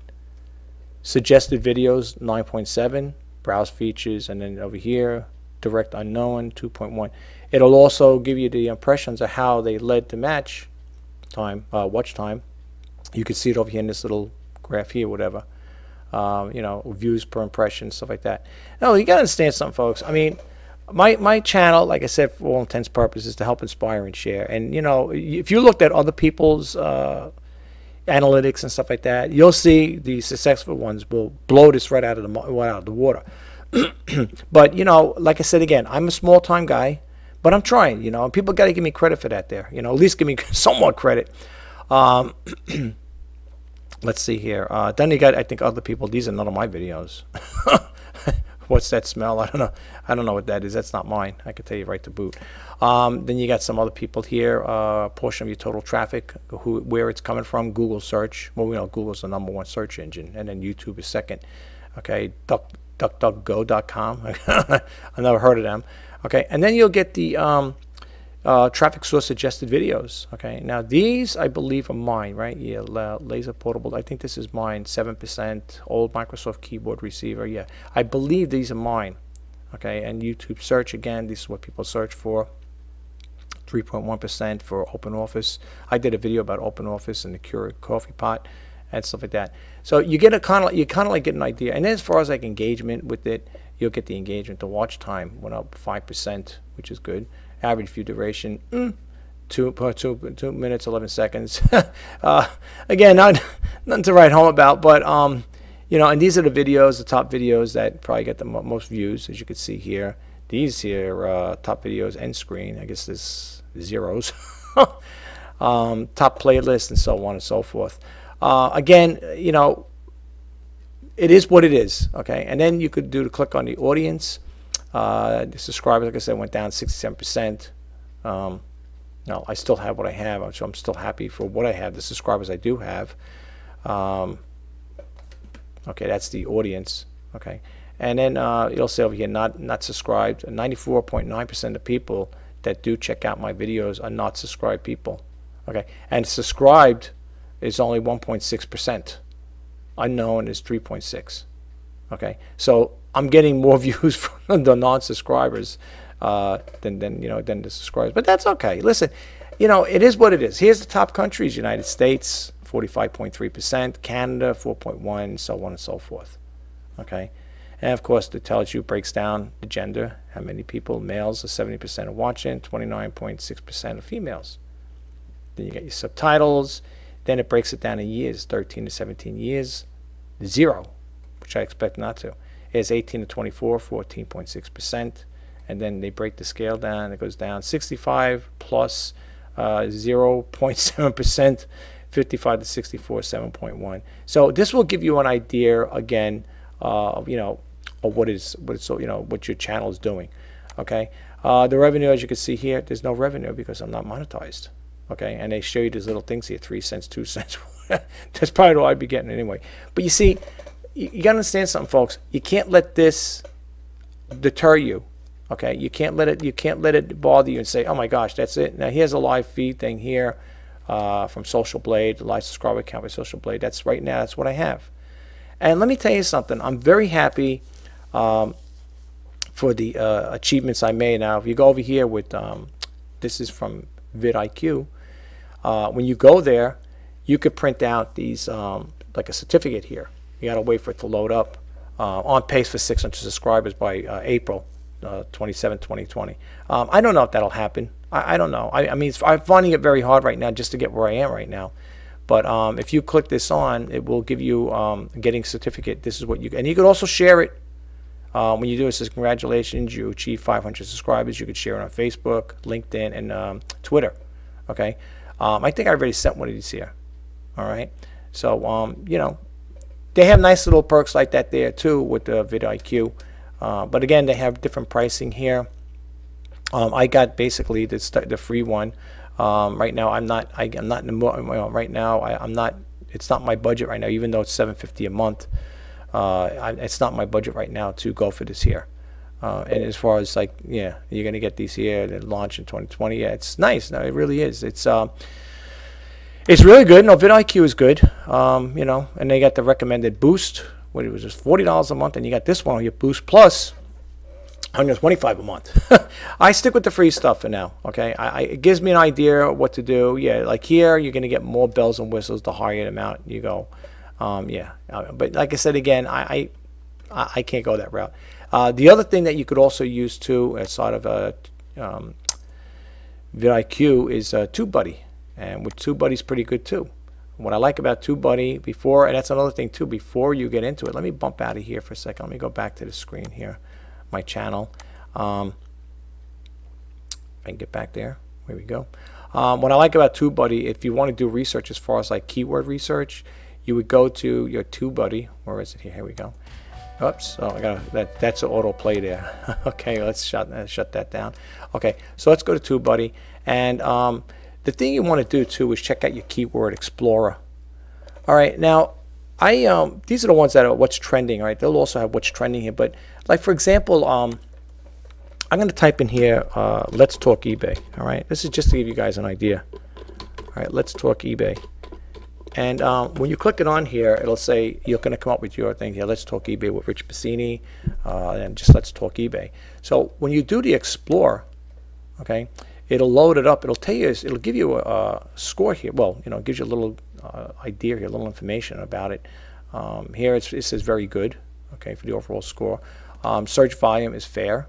Suggested videos, 9.7. Browse features, and then over here, direct unknown, 2.1. It'll also give you the impressions of how they led to match time, watch time. You can see it over here in this little graph here, whatever. You know, views per impression, stuff like that. No, you got to understand something, folks. I mean, my channel, like I said, for all intents and purposes, is to help inspire and share. And, you know, if you looked at other people's analytics and stuff like that, you'll see the successful ones will blow this right out of the water. But, you know, like I said again, I'm a small-time guy, but I'm trying, you know, and people got to give me credit for that there. You know, at least give me somewhat credit. Let's see here. Then you got, I think, other people. These are none of my videos. What's that smell? I don't know. I don't know what that is. That's not mine. I can tell you right to boot. Then you got some other people here. Portion of your total traffic, where it's coming from. Google search. Well, we know Google's the #1 search engine, and then YouTube is second. Okay, DuckDuckGo.com. I've never heard of them. Okay, and then you'll get the traffic source suggested videos. Okay, now these I believe are mine, right? Yeah, laser portable. I think this is mine. 7% old Microsoft keyboard receiver. Yeah, I believe these are mine. Okay, and YouTube search again. This is what people search for. 3.1% for OpenOffice. I did a video about OpenOffice and the Keurig coffee pot and stuff like that. So you get a kind of like get an idea. And then as far as like engagement with it, you'll get the engagement. The watch time went up 5%, which is good. Average view duration, 2 minutes 11 seconds. Again, nothing to write home about, but you know, and these are the videos, the top videos that probably get the most views, as you can see here. These here top videos, end screen. I guess there's zeros. Top playlist and so on and so forth. Again, you know, it is what it is. Okay, and then you could click on the audience. The subscribers, like I said, went down 67%. No, I still have what I have, so I'm still happy for what I have, the subscribers I do have. Okay, that's the audience. Okay, and then you'll see over here, not subscribed. 94.9% of people that do check out my videos are not subscribed people. Okay, and subscribed is only 1.6%. Unknown is 3.6. Okay, so I'm getting more views from the non-subscribers than the subscribers, but that's okay. Listen, you know, it is what it is. Here's the top countries: United States 45.3%, Canada 4.1%, so on and so forth. Okay, and of course it tells you, breaks down the gender, how many people, males are 70% of watching, 29.6% of females. Then you get your subtitles. Then it breaks it down in years: 13 to 17 years, 0, which I expect not to. Is 18 to 24, 14.6%, and then they break the scale down. It goes down 65 plus 0.7%, 55 to 64, 7.1. So this will give you an idea again of, you know, of what your channel is doing. Okay, the revenue, as you can see here, there's no revenue because I'm not monetized. Okay, and they show you these little things here: 3 cents, 2 cents. That's probably what I'd be getting anyway. But you see, you got to understand something, folks. You can't let this deter you. Okay, you can't let it bother you and say, oh my gosh, that's it. Now here's a live feed thing here from Social Blade, the live subscriber account by Social Blade. That's right now, that's what I have. And let me tell you something. I'm very happy for the achievements I made. Now, if you go over here with this is from vidIQ. When you go there, you could print out these like a certificate here. You got to wait for it to load up. On pace for 600 subscribers by April 27, 2020. I don't know if that'll happen. I don't know. I mean, I'm finding it very hard right now just to get where I am right now. But if you click this on, it will give you getting certificate. This is what you, and you could also share it. When you do it, it says congratulations, you achieved 500 subscribers. You could share it on Facebook, LinkedIn, and Twitter. Okay, I think I already sent one of these here. All right, so you know, they have nice little perks like that there too with the vidIQ. But again, they have different pricing here. I got basically the free one. Right now, I'm not in the right now. I'm not. It's not my budget right now, even though it's $7.50 a month. It's not my budget right now to go for this here. And as far as like, yeah, you're gonna get these here that launch in 2020. Yeah, it's nice. No, it really is. It's really good. No, vidIQ is good. You know, and they got the recommended boost. What it was just $40 a month, and you got this one, your Boost Plus, $125 a month. I stick with the free stuff for now. Okay, it gives me an idea of what to do. Yeah, like here, you're gonna get more bells and whistles the higher the amount you go. Yeah, but like I said again, I can't go that route. The other thing that you could also use too, as sort of vidIQ, is TubeBuddy, and with TubeBuddy's pretty good too. What I like about TubeBuddy before, and that's another thing too, before you get into it, let me bump out of here for a second. Let me go back to the screen here, my channel. If I can get back there, here we go. What I like about TubeBuddy, if you want to do research as far as like keyword research, you would go to your TubeBuddy. Where is it here? Here we go. Oops. Oh, I got that's an autoplay there. Okay, let's shut that down. Okay, so let's go to TubeBuddy, and the thing you want to do too is check out your Keyword Explorer. All right, now these are the ones that are what's trending. Right, they'll also have what's trending here. But like for example, I'm going to type in here, let's talk eBay. All right, this is just to give you guys an idea. All right, let's talk eBay. And when you click it on here, it'll say you're going to come up with your thing here. Let's talk eBay with Rich Pasini, and just let's talk eBay. So when you do the explore, okay, it'll load it up. It'll tell you, it'll give you a score here. Well, you know, it gives you a little idea here, a little information about it. Here it says very good, okay, for the overall score. Search volume is fair.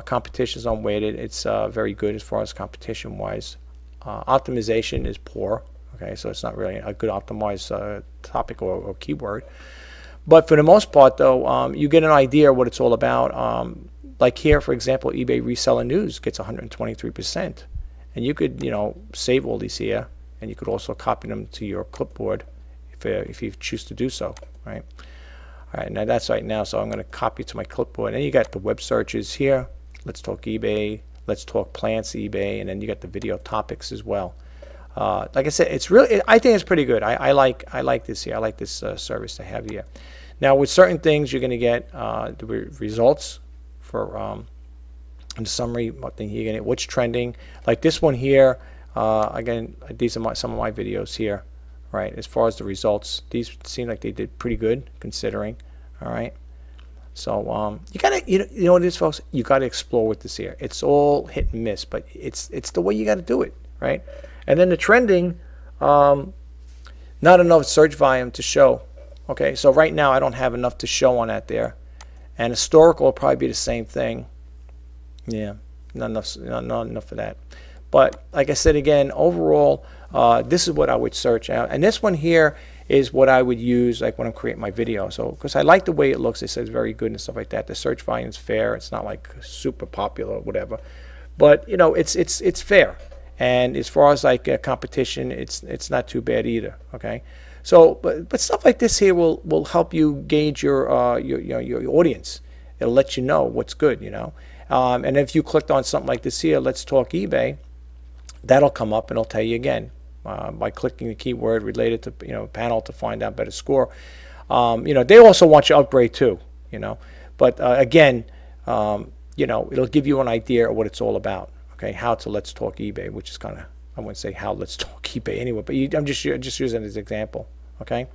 Competition is unweighted. It's very good as far as competition wise. Optimization is poor. Okay, so it's not really a good optimized topic or keyword. But for the most part, though, you get an idea of what it's all about. Like here, for example, eBay reseller news gets 123%. And you could, you know, save all these here, and you could also copy them to your clipboard if you choose to do so, right? All right, now that's right now, so I'm going to copy it to my clipboard. And then you got the web searches here. Let's talk eBay. Let's talk plants eBay. And then you got the video topics as well. Like I said, it's really, I think it's pretty good. I like this here. I like this service to have here. Now with certain things, you're going to get the results for in the summary. What thing you're going to get? What's trending? Like this one here. Again, these are some of my videos here. Right. As far as the results, these seem like they did pretty good considering. All right. So you gotta, you know what it is, folks. You gotta explore with this here. It's all hit and miss, but it's the way you got to do it, right? And then the trending, not enough search volume to show. Okay, so right now I don't have enough to show on that there. And historical will probably be the same thing. Yeah, not enough for that. But like I said again, overall, this is what I would search out. And this one here is what I would use like when I'm creating my video. So because I like the way it looks, it says very good and stuff like that. The search volume is fair. It's not like super popular or whatever. But you know, it's fair. And as far as like competition, it's not too bad either. Okay, so but stuff like this here will help you gauge your audience. It'll let you know what's good, you know. And if you clicked on something like this here, let's talk eBay, that'll come up and it'll tell you again by clicking the keyword related to panel to find out better score. They also want you to upgrade too, But again, it'll give you an idea of what it's all about. Okay, how to let's talk eBay, which is kind of, I wouldn't say how let's talk eBay anyway, but I'm just using it as an example. Okay,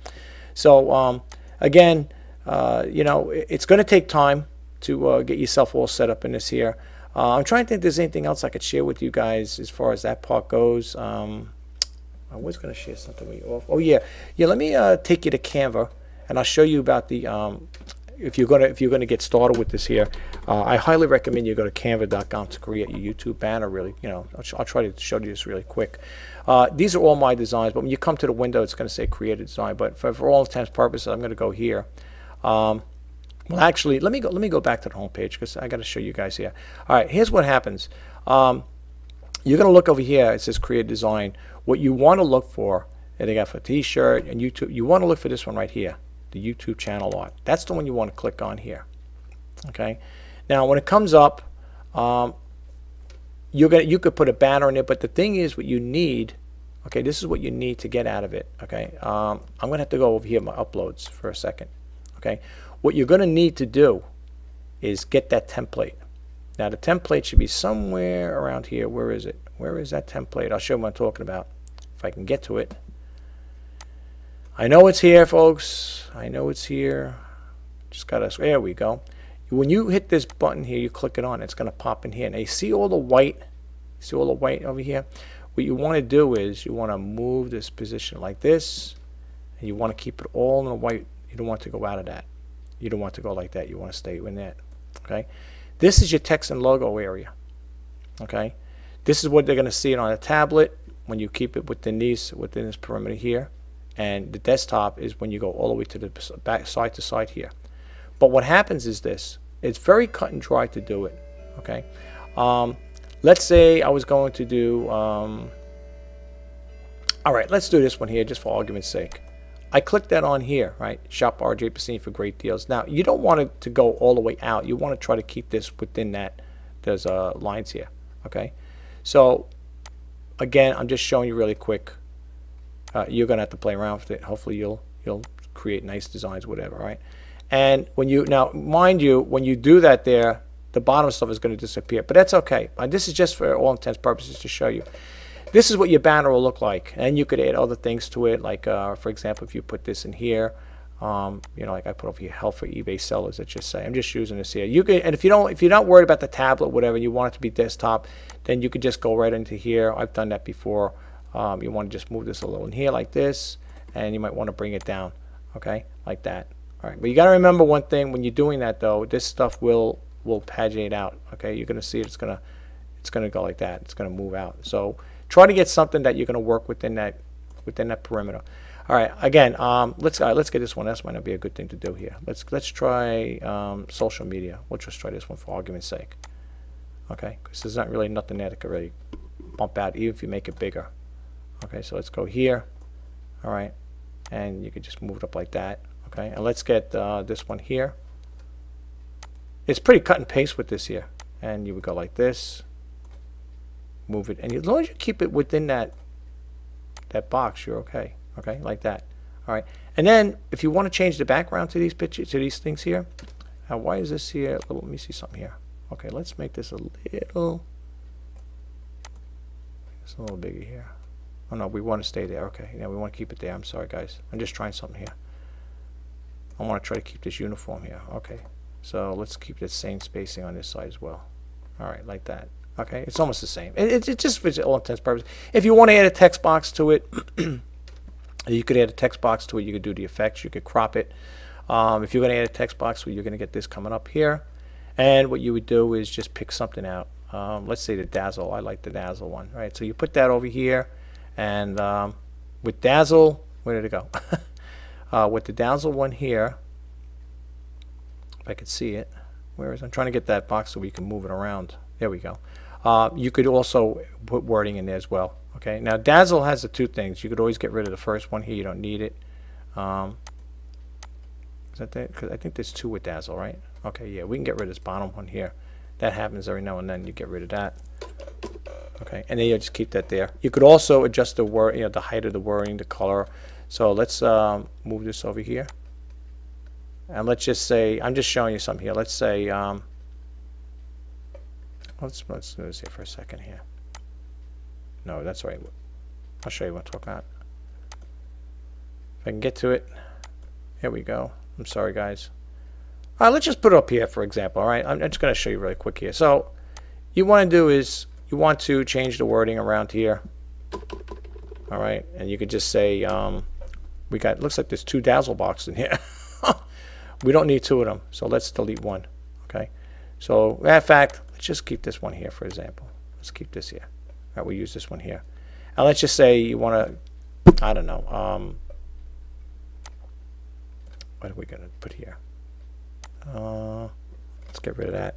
so again, it's going to take time to get yourself all set up in this here. I'm trying to think if there's anything else I could share with you guys as far as that part goes. I was going to share something with you. Oh yeah. Let me take you to Canva, and I'll show you about the if you're gonna get started with this here. I highly recommend you go to canva.com to create your YouTube banner. Really, I'll try to show you this really quick. These are all my designs, but when you come to the window, it's going to say create a design. But for all intents and purposes, I'm going to go here. Well, actually, let me go back to the home page because I got to show you guys here. All right, here's what happens. You're going to look over here. It says create design. What you want to look for, and they got for T-shirt and YouTube. You want to look for this one right here, the YouTube channel art. That's the one you want to click on here. Okay. Now, when it comes up, you could put a banner in it, but the thing is, what you need. Okay, this is what you need to get out of it. Okay. I'm going to have to go over here my uploads for a second. Okay. What you're going to need to do is get that template. Now the template should be somewhere around here. Where is it? Where is that template? I'll show you what I'm talking about if I can get to it. I know it's here, folks. I know it's here. Just gotta, there we go. When you hit this button here, you click it on, it's gonna pop in here. Now you see all the white? See all the white over here? What you want to do is you want to move this position like this, and you want to keep it all in the white. You don't want to go out of that. You don't want to go like that. You want to stay in that. Okay. This is your text and logo area. Okay. This is what they're going to see it on a tablet when you keep it within this perimeter here, and the desktop is when you go all the way to the back side to side here. But what happens is this. It's very cut and dry to do it. Okay. Let's say I was going to do. All right. Let's do this one here just for argument's sake. I click that on here, right? Shop RJ Pasini for great deals. Now, you don't want it to go all the way out. You want to try to keep this within that. There's lines here, okay? So, again, I'm just showing you really quick. You're going to have to play around with it. Hopefully, you'll create nice designs, whatever, right? And when you, now, mind you, when you do that there, the bottom stuff is going to disappear. But that's okay. This is just for all intents and purposes to show you. This is what your banner will look like, and you could add other things to it, like for example, if you put this in here, you know, like I put over here, help for eBay sellers. Let's just say I'm just using this here. You could, and if you're not worried about the tablet, whatever, you want it to be desktop, then you could just go right into here. I've done that before. You want to just move this a little in here like this, and you might want to bring it down, okay, like that. All right, but you got to remember one thing when you're doing that though. This stuff will paginate out. Okay, you're gonna see it's gonna go like that. It's gonna move out. So try to get something that you're gonna work within that perimeter. All right, again, let's get this one. That might not be a good thing to do here. Let's try social media. We'll just try this one for argument's sake. Okay, because there's not really nothing there that could really bump out, even if you make it bigger. Okay, so let's go here. All right, and you could just move it up like that. Okay, and let's get this one here. It's pretty cut and paste with this here, and you would go like this. Move it, and as long as you keep it within that box, you're okay. Okay, like that. All right, and then if you want to change the background to these pictures, to these things here, why is this here? Let me see something here. Okay, let's make this a little bigger here. Oh no, we want to stay there. Okay, yeah, we want to keep it there. I'm sorry, guys. I'm just trying something here. I want to try to keep this uniform here. Okay, so let's keep the same spacing on this side as well. All right, like that. Okay, it's almost the same. It just for all intents and purposes. If you want to add a text box to it. You could add a text box to it. You could do the effects. You could crop it. If you're going to add a text box, well, you're going to get this coming up here. And what you would do is just pick something out. Let's say the Dazzle. I like the Dazzle one. Right. So you put that over here. And with Dazzle, where did it go? With the Dazzle one here, if I could see it, where is it? I'm trying to get that box so we can move it around. There we go. You could also put wording in there as well. Okay, now Dazzle has the two things. You could always get rid of the first one here. You don't need it. Is that there? Because I think there's two with Dazzle, right? Okay, yeah, we can get rid of this bottom one here. That happens every now and then. You get rid of that. Okay, and then you just keep that there. You could also adjust the word, you know, the height of the wording, the color. So let's move this over here. And let's just say, I'm just showing you something here. Let's say, let's do this here for a second here. No, that's right. I'll show you what I'm talking about. If I can get to it. Here we go. I'm sorry, guys. All right, let's just put it up here, for example. All right, I'm just going to show you really quick here. So, you want to do is you want to change the wording around here. All right, and you could just say we got. Looks like there's two Dazzle boxes in here. We don't need two of them, so let's delete one. Okay. So, matter of fact, let's just keep this one here, for example. Let's keep this here. All right, we'll use this one here. And let's just say you want to, I don't know, what are we going to put here? Let's get rid of that.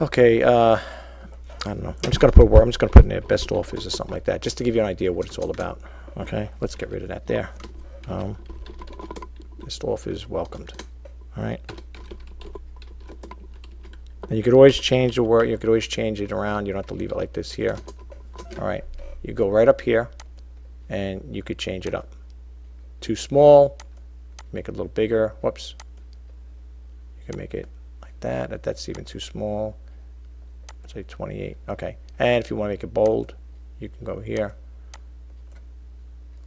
Okay, I don't know. I'm just going to put a word. I'm just going to put in there best offers or something like that, just to give you an idea what it's all about. Okay, let's get rid of that there. Best offers welcomed. All right. And you could always change the word. You could always change it around. You don't have to leave it like this here. All right. You go right up here, and you could change it up. Too small. Make it a little bigger. Whoops. You can make it like that. That's even too small. Say 28. Okay. And if you want to make it bold, you can go here.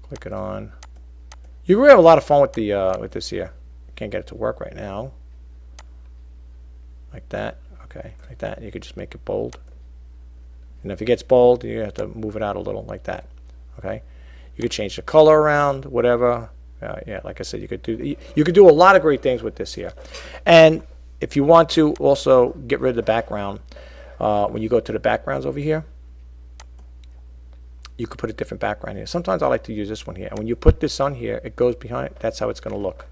Click it on. You really have a lot of fun with the with this here. Can't get it to work right now. Like that. Okay, like that. You could just make it bold. And if it gets bold, you have to move it out a little like that. Okay. You could change the color around, whatever. Yeah, like I said, you could do a lot of great things with this here. And if you want to also get rid of the background, when you go to the backgrounds over here, you could put a different background here. Sometimes I like to use this one here. And when you put this on here, it goes behind it. That's how it's going to look.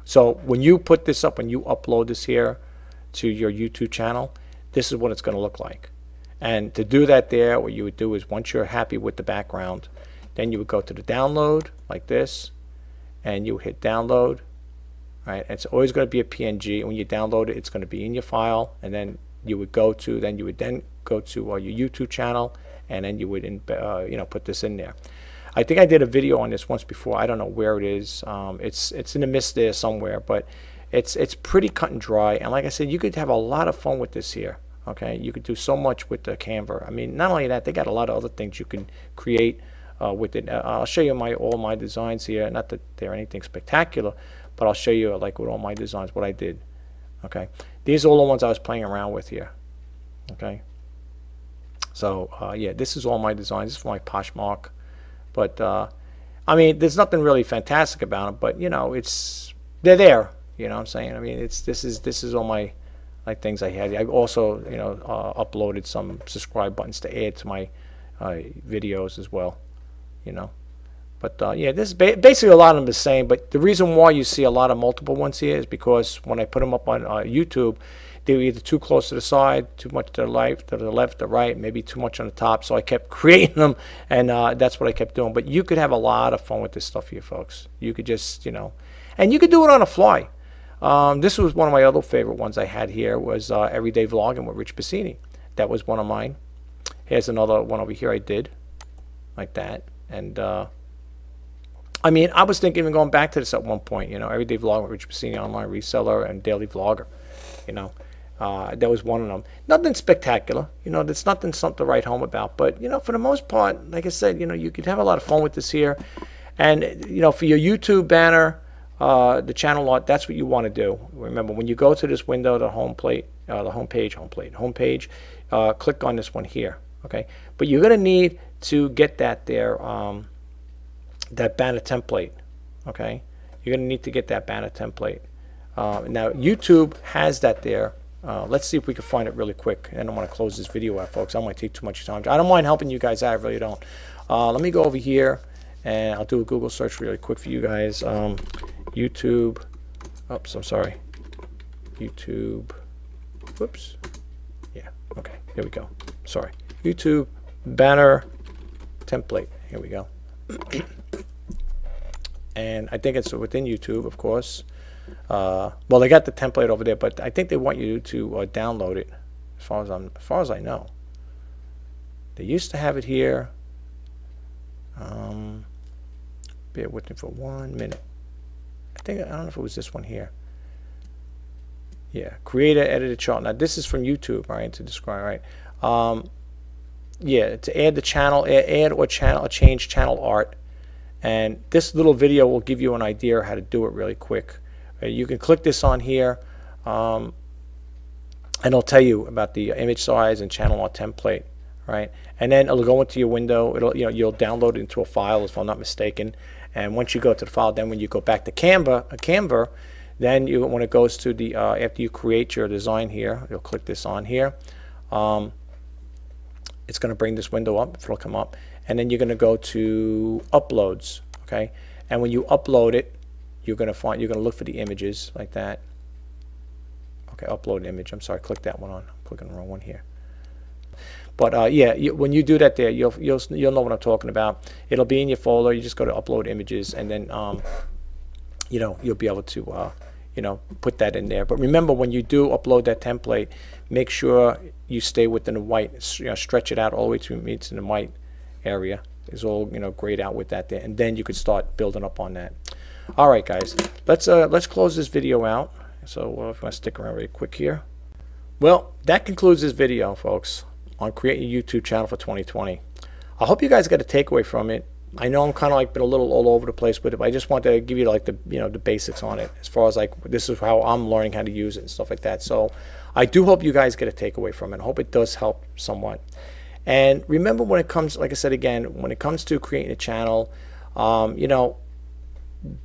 So when you put this up, when you upload this here to your YouTube channel, this is what it's going to look like. And to do that there, what you would do is once you're happy with the background, then you would go to the download like this, and you hit download. Right? It's always going to be a PNG. When you download it, it's going to be in your file, and then you would go to your YouTube channel, and then you would put this in there. I think I did a video on this once before. I don't know where it is. It's in the mist there somewhere, but It's pretty cut and dry, and like I said, you could have a lot of fun with this here. Okay, you could do so much with the Canva. I mean, not only that, they got a lot of other things you can create with it. I'll show you all my designs here. Not that they're anything spectacular, but I'll show you like with all my designs what I did. Okay, these are all the ones I was playing around with here. Okay, so yeah, this is all my designs. This is for my Poshmark, but I mean, there's nothing really fantastic about them, but you know, they're there. You know what I'm saying? I mean, this is all my like things I had. I also, you know, uploaded some subscribe buttons to add to my videos as well. You know, but yeah, this is basically a lot of them the same. But the reason why you see a lot of multiple ones here is because when I put them up on YouTube, they were either too close to the side, too much to the left, the right, maybe too much on the top. So I kept creating them, and that's what I kept doing. But you could have a lot of fun with this stuff here, folks. You could just, you know, and you could do it on the fly. This was one of my other favorite ones I had here was Everyday Vlogging with Rich Pasini. That was one of mine. Here's another one over here I did like that. And I mean, I was thinking of going back to this at one point, you know, Everyday Vlogging with Rich Pasini, online reseller and daily vlogger, you know. That was one of them. Nothing spectacular, you know, there's nothing to write home about. But, you know, for the most part, like I said, you know, you could have a lot of fun with this here. And, you know, for your YouTube banner, the channel art, that's what you want to do. Remember, when you go to this window, the home page, click on this one here, okay? But you're going to need to get that there, that banner template, okay? You're going to need to get that banner template. Now, YouTube has that there. Let's see if we can find it really quick. I don't want to close this video out, folks. I don't want to take too much time. I don't mind helping you guys out. I really don't. Let me go over here, and I'll do a Google search really quick for you guys. YouTube. Oops, I'm sorry. YouTube. Whoops. Yeah. Okay. Here we go. Sorry. YouTube banner template. Here we go. And I think it's within YouTube, of course. Well, they got the template over there, but I think they want you to download it. As far as I know, they used to have it here. Bear with me for 1 minute. I don't know if it was this one here. Yeah, create an edited chart. Now this is from YouTube, right? To describe, right? Yeah, to add the channel, add or change channel art, and this little video will give you an idea how to do it really quick. You can click this on here, and it'll tell you about the image size and channel art template, right? And then it'll go into your window. You'll download it into a file, if I'm not mistaken. And once you go to the file, then when you go back to Canva, then when it goes to the after you create your design here, you'll click this on here. It's going to bring this window up. It'll come up, and then you're going to go to uploads, okay? And when you upload it, you're going to look for the images like that. Okay, upload image. I'm sorry, click that one on. I'm clicking the wrong one here. But yeah, when you do that there, you'll know what I'm talking about. It'll be in your folder. You just go to upload images, and then you know, you'll be able to you know, put that in there. But remember, when you do upload that template, make sure you stay within the white. You know, stretch it out all the way to meets in the white area. It's all, you know, grayed out with that there, and then you could start building up on that. All right, guys, let's close this video out. So if you want to stick around really quick here. Well, that concludes this video, folks, on creating a YouTube channel for 2020. I hope you guys got a takeaway from it. I know I'm kind of like been a little all over the place with it, but I just want to give you like the, you know, the basics on it, as far as like this is how I'm learning how to use it and stuff like that. So I do hope you guys get a takeaway from it. I hope it does help somewhat. And remember, when it comes, like I said again, when it comes to creating a channel, you know,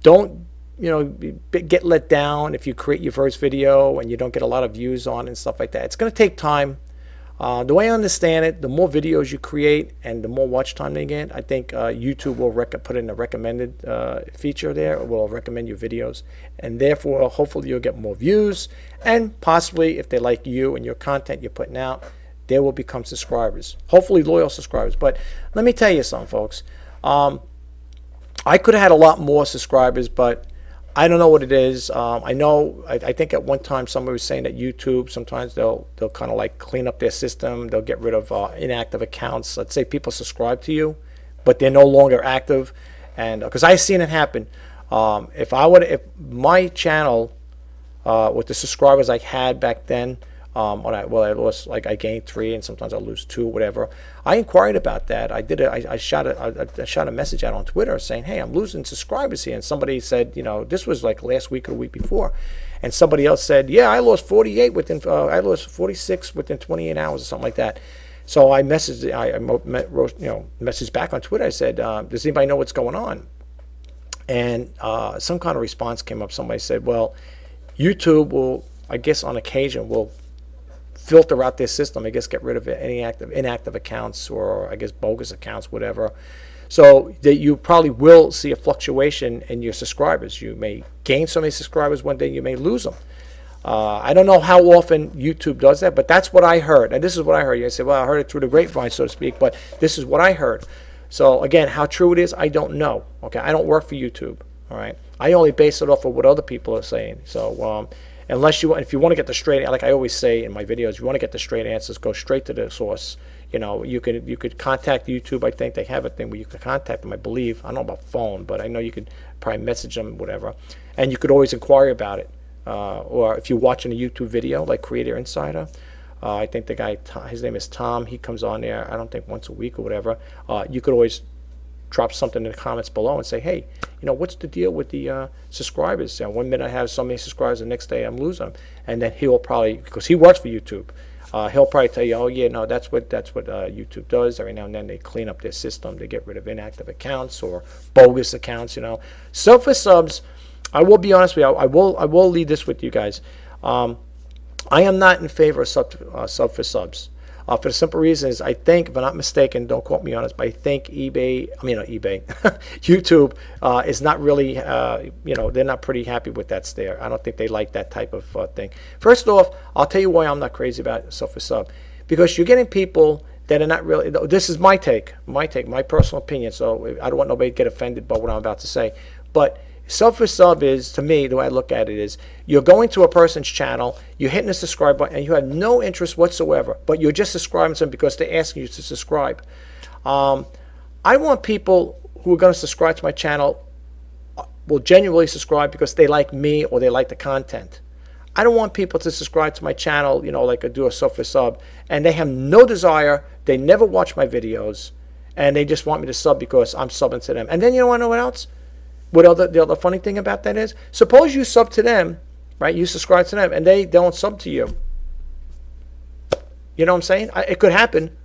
don't, you know, get let down if you create your first video and you don't get a lot of views on it and stuff like that. It's going to take time. The way I understand it, the more videos you create and the more watch time they get, I think YouTube will put in a recommended feature there. It will recommend your videos, and therefore hopefully you'll get more views, and possibly if they like you and your content you're putting out, they will become subscribers, hopefully loyal subscribers. But let me tell you something, folks. I could have had a lot more subscribers, but I don't know what it is. I think at one time somebody was saying that YouTube, sometimes they'll kind of like clean up their system. They'll get rid of inactive accounts. Let's say people subscribe to you, but they're no longer active. And because I've seen it happen. If my channel with the subscribers I had back then. When I lost, like, I gained 3 and sometimes I lose 2, whatever. I inquired about that. I shot a message out on Twitter saying, hey, I'm losing subscribers here. And somebody said, you know, this was like last week or the week before. And somebody else said, yeah, I lost 48 within, I lost 46 within 28 hours or something like that. So I messaged, messaged back on Twitter. I said, does anybody know what's going on? And some kind of response came up. Somebody said, well, YouTube will, I guess on occasion, will filter out their system. I guess get rid of any inactive accounts, or I guess bogus accounts, whatever. So that you probably will see a fluctuation in your subscribers. You may gain so many subscribers one day, you may lose them. I don't know how often YouTube does that, but that's what I heard. And this is what I heard. You say, well, I heard it through the grapevine, so to speak, but this is what I heard. So again, how true it is, I don't know. Okay, I don't work for YouTube. All right, I only base it off of what other people are saying. So if you want to get the straight, like I always say in my videos, you want to get the straight answers, go straight to the source. You know, you could contact YouTube. I think they have a thing where you can contact them, I believe. I don't know about phone, but I know you could probably message them, whatever. And you could always inquire about it. Or if you're watching a YouTube video, like Creator Insider, I think the guy, his name is Tom, he comes on there, I don't think once a week or whatever. You could always drop something in the comments below and say, hey, you know, what's the deal with the subscribers? You know, 1 minute I have so many subscribers, the next day I'm losing them. And then he will probably, because he works for YouTube, he'll probably tell you, oh yeah, no, that's what YouTube does. Every now and then they clean up their system, they get rid of inactive accounts or bogus accounts. You know, so for subs, I will be honest with you. I will leave this with you guys. I am not in favor of sub for subs. For the simple reason is, I think, if I'm not mistaken, don't quote me on this, but I think YouTube is not really, they're not pretty happy with that stare. I don't think they like that type of thing. First off, I'll tell you why I'm not crazy about sub for sub. Because you're getting people that are not really, this is my take, my personal opinion, so I don't want nobody to get offended by what I'm about to say. But sub for sub is, to me, the way I look at it is, you're going to a person's channel, you're hitting the subscribe button, and you have no interest whatsoever, but you're just subscribing to them because they're asking you to subscribe. I want people who are going to subscribe to my channel will genuinely subscribe because they like me or they like the content. I don't want people to subscribe to my channel, you know, like I do a sub for sub, and they have no desire, they never watch my videos, and they just want me to sub because I'm subbing to them. And then you want to know what else? The other funny thing about that is, suppose you sub to them, right? You subscribe to them, and they don't sub to you. You know what I'm saying? It could happen.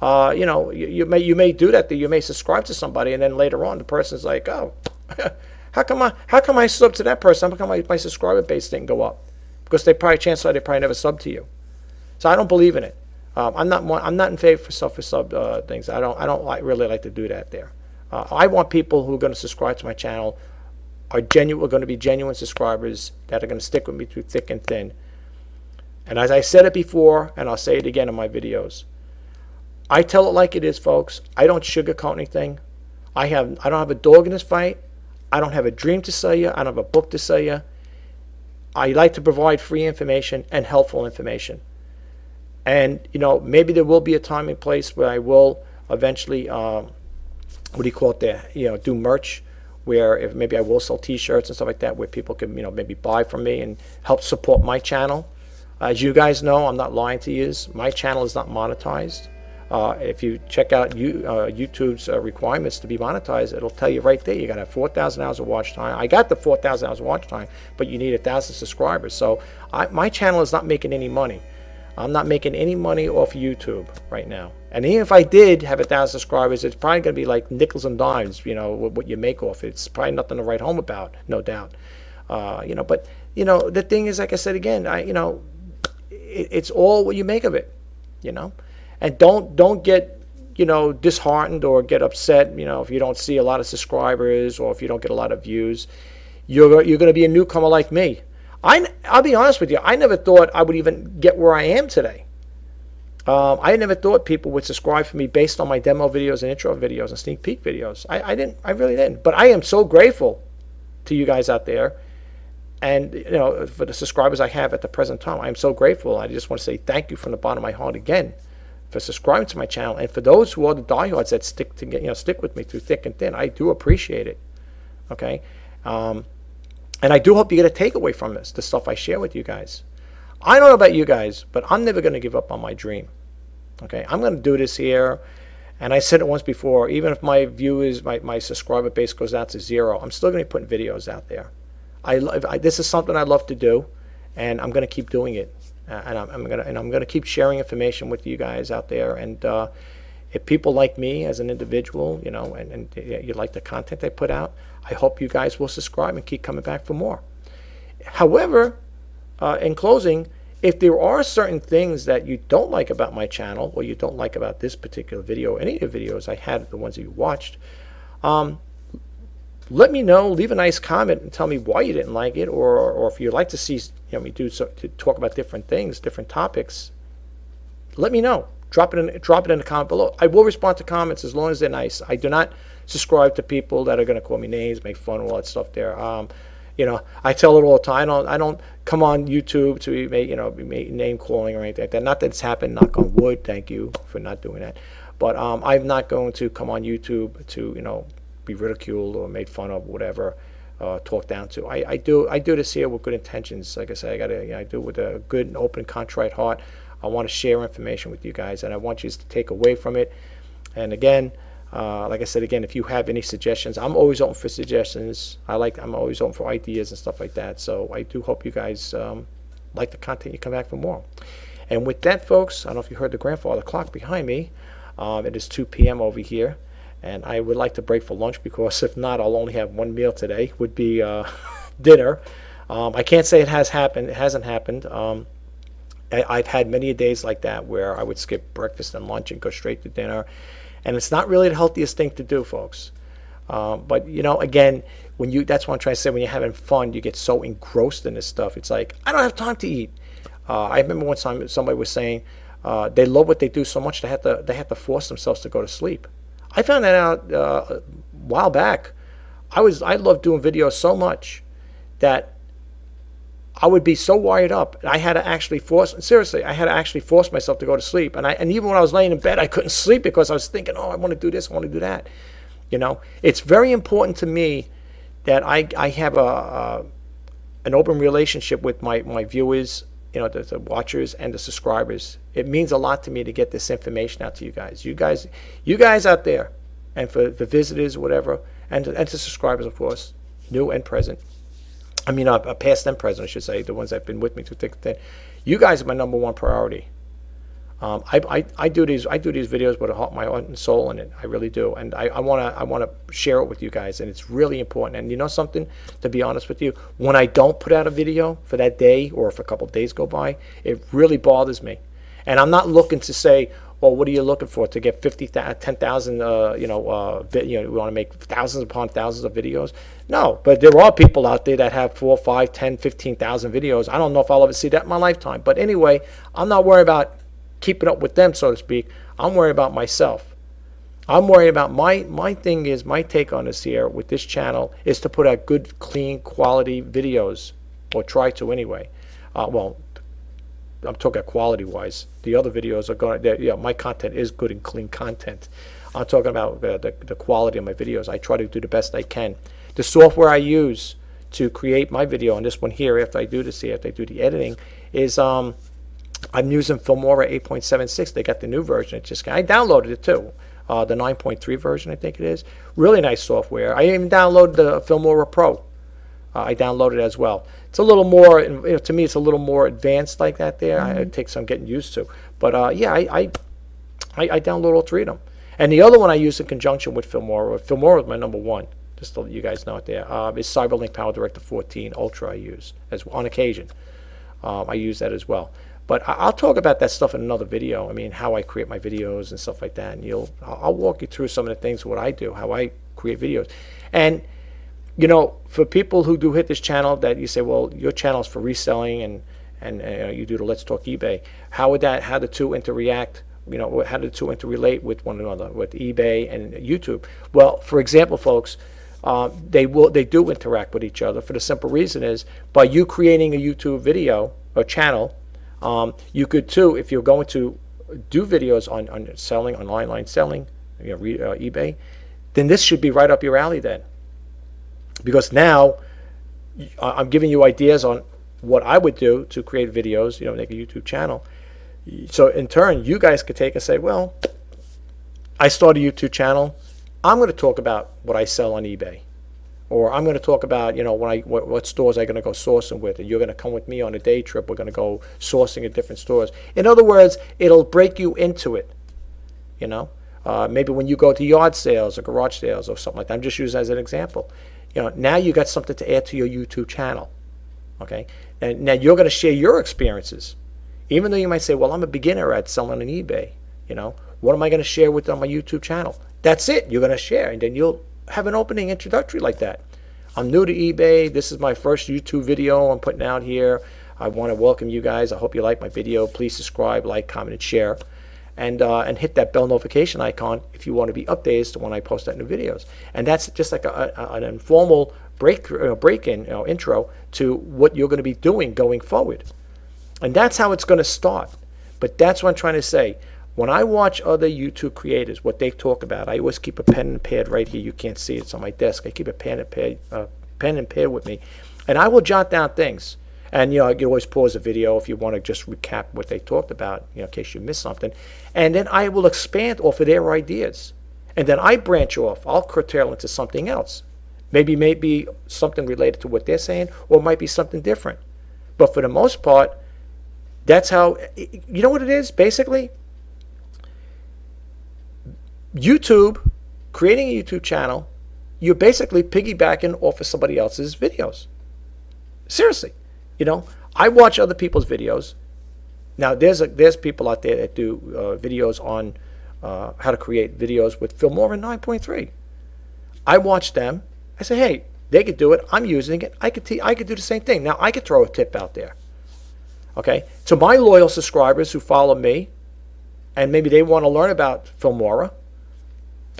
You know, you may do that. You may subscribe to somebody, and then later on, the person's like, "Oh, how come I sub to that person? How come my subscriber base didn't go up?" Because they chances are they probably never sub to you. So I don't believe in it. I'm not in favor for sub things. I don't really like to do that there. I want people who are going to subscribe to my channel are going to be genuine subscribers that are going to stick with me through thick and thin. And as I said it before, and I'll say it again in my videos, I tell it like it is, folks. I don't sugarcoat anything. I don't have a dog in this fight. I don't have a dream to sell you. I don't have a book to sell you. I like to provide free information and helpful information. And, you know, maybe there will be a time and place where I will eventually what do you call it there? You know, do merch, where if maybe I will sell T-shirts and stuff like that, where people can, you know, maybe buy from me and help support my channel. As you guys know, I'm not lying to you. My channel is not monetized. If you check out YouTube's requirements to be monetized, it'll tell you right there. You got to have 4,000 hours of watch time. I got the 4,000 hours of watch time, but you need 1,000 subscribers. So my channel is not making any money. I'm not making any money off YouTube right now. And even if I did have 1,000 subscribers, it's probably going to be like nickels and dimes, you know, what you make off it. It's probably nothing to write home about, no doubt. You know, but, you know, the thing is, like I said again, you know, it's all what you make of it, you know. And don't get, you know, disheartened or get upset, you know, if you don't see a lot of subscribers or if you don't get a lot of views. You're going to be a newcomer like me. I'll be honest with you. I never thought I would even get where I am today. I never thought people would subscribe for me based on my demo videos and intro videos and sneak peek videos. I really didn't. But I am so grateful to you guys out there, and you know, for the subscribers I have at the present time. I am so grateful. I just want to say thank you from the bottom of my heart again for subscribing to my channel, and for those who are the diehards that stick with me through thick and thin. I do appreciate it. Okay. And I do hope you get a takeaway from this, the stuff I share with you guys. I don't know about you guys, but I'm never going to give up on my dream. Okay, I'm going to do this here. And I said it once before, even if my viewers, my subscriber base goes down to 0, I'm still going to be putting videos out there. This is something I love to do, and I'm going to keep doing it. And I'm going to keep sharing information with you guys out there. And if people like me as an individual, you know, and you like the content I put out, I hope you guys will subscribe and keep coming back for more. However, in closing, if there are certain things that you don't like about my channel, or you don't like about this particular video, any of the videos I had, the ones that you watched, let me know. Leave a nice comment and tell me why you didn't like it, or if you'd like to see me to talk about different things, different topics. Let me know. Drop it in the comment below. I will respond to comments as long as they're nice. I do not subscribe to people that are going to call me names, make fun, all that stuff there. You know, I tell it all the time. I don't come on YouTube to be name calling or anything like that. Not that it's happened. Knock on wood. Thank you for not doing that. But I'm not going to come on YouTube to be ridiculed or made fun of, whatever, talked down to. I do this here with good intentions. Like I said, I do it with a good and open, contrite heart. I want to share information with you guys, and I want you to take away from it. And again, like I said, again, if you have any suggestions, I'm always open for suggestions. I'm always open for ideas and stuff like that. So I do hope you guys like the content. You come back for more. And with that, folks, I don't know if you heard the grandfather clock behind me. It is 2 p.m. over here, and I would like to break for lunch, because if not, I'll only have one meal today. Would be dinner. I can't say it has happened. It hasn't happened. I've had many days like that where I would skip breakfast and lunch and go straight to dinner. And it's not really the healthiest thing to do, folks. But, again, that's what I'm trying to say. When you're having fun, you get so engrossed in this stuff. It's like, I don't have time to eat. I remember one time somebody was saying they love what they do so much they have to force themselves to go to sleep. I found that out a while back. I loved doing videos so much that I would be so wired up. I had to actually force myself to go to sleep. And even when I was laying in bed, I couldn't sleep because I was thinking, oh, I want to do this, I want to do that. It's very important to me that I have an open relationship with my viewers, the watchers and the subscribers. It means a lot to me to get this information out to you guys. You guys out there, and for the visitors, whatever, and to subscribers, of course, new and present. I mean, past and present, I should say, the ones that have been with me through thick and thin. You guys are my #1 priority. I do these videos with my heart and soul in it. I really do, and I want to share it with you guys, and it's really important. And you know something? To be honest with you, when I don't put out a video for that day, or if a couple of days go by, it really bothers me. And I'm not looking to say, well, what are you looking for? To get 10,000, we want to make thousands upon thousands of videos? No, but there are people out there that have 4, 5, 10, 15,000 videos. I don't know if I'll ever see that in my lifetime. But anyway, I'm not worried about keeping up with them, so to speak. I'm worried about myself. I'm worried about my thing is, my take on this here with this channel is to put out good, clean, quality videos, or try to anyway. Well, I'm talking quality-wise. The other videos are going. My content is good and clean content. I'm talking about the quality of my videos. I try to do the best I can. The software I use to create my video, and this one here, after I do this here, after I do the editing, is I'm using Filmora 8.76. They got the new version. I downloaded it too. The 9.3 version, I think it is. Really nice software. I even downloaded the Filmora Pro. I downloaded it as well. It's a little more, to me, it's a little more advanced like that there. It takes some getting used to. But yeah, I download all 3 of them. And the other one I use in conjunction with Filmora. Filmora is my #1, just to let you guys know it there. Is Cyberlink PowerDirector 14 Ultra I use on occasion. I use that as well. But I'll talk about that stuff in another video. I mean, how I create my videos and stuff like that. And I'll walk you through some of the things, what I do, how I create videos. And for people who do hit this channel, that you say, well, your channel is for reselling, and you do the Let's Talk eBay. How the two interact? How do the two interrelate with one another, with eBay and YouTube? Well, for example, folks, they do interact with each other for the simple reason is, by you creating a YouTube video or channel, you could too, if you're going to do videos on selling, on online selling, eBay, then this should be right up your alley then. Because now I'm giving you ideas on what I would do to create videos, make a YouTube channel. So in turn, you guys could take and say, well, I started a YouTube channel. I'm going to talk about what I sell on eBay. Or I'm going to talk about, what stores I'm going to go sourcing with. And you're going to come with me on a day trip. We're going to go sourcing at different stores. In other words, it'll break you into it, Maybe when you go to yard sales or garage sales or something like that. I'm just using it as an example. Now you got something to add to your YouTube channel. Okay? And now you're going to share your experiences. Even though you might say, well, I'm a beginner at selling on eBay. What am I going to share with on my YouTube channel? That's it. You're going to share. And then you'll have an opening introductory like that. I'm new to eBay. This is my first YouTube video I'm putting out here. I want to welcome you guys. I hope you like my video. Please subscribe, like, comment, and share. And hit that bell notification icon if you want to be updated to when I post out new videos. And that's just like an informal break-in intro to what you're going to be doing going forward. And that's how it's going to start. But that's what I'm trying to say. When I watch other YouTube creators, what they talk about, I always keep a pen and pad right here. You can't see it. It's on my desk. I keep a pen and pad with me. And I will jot down things. And, you can always pause the video if you want to just recap what they talked about, in case you missed something. And then I will expand off of their ideas. And then I branch off. I'll curtail into something else. Maybe something related to what they're saying, or it might be something different. But for the most part, that's how, you know what it is, basically? YouTube, creating a YouTube channel, you're basically piggybacking off of somebody else's videos. Seriously. I watch other people's videos. Now, there's people out there that do videos on how to create videos with Filmora 9.3. I watch them. I say, hey, they could do it. I'm using it. I could do the same thing. Now, I could throw a tip out there. Okay? To my loyal subscribers who follow me, and maybe they want to learn about Filmora,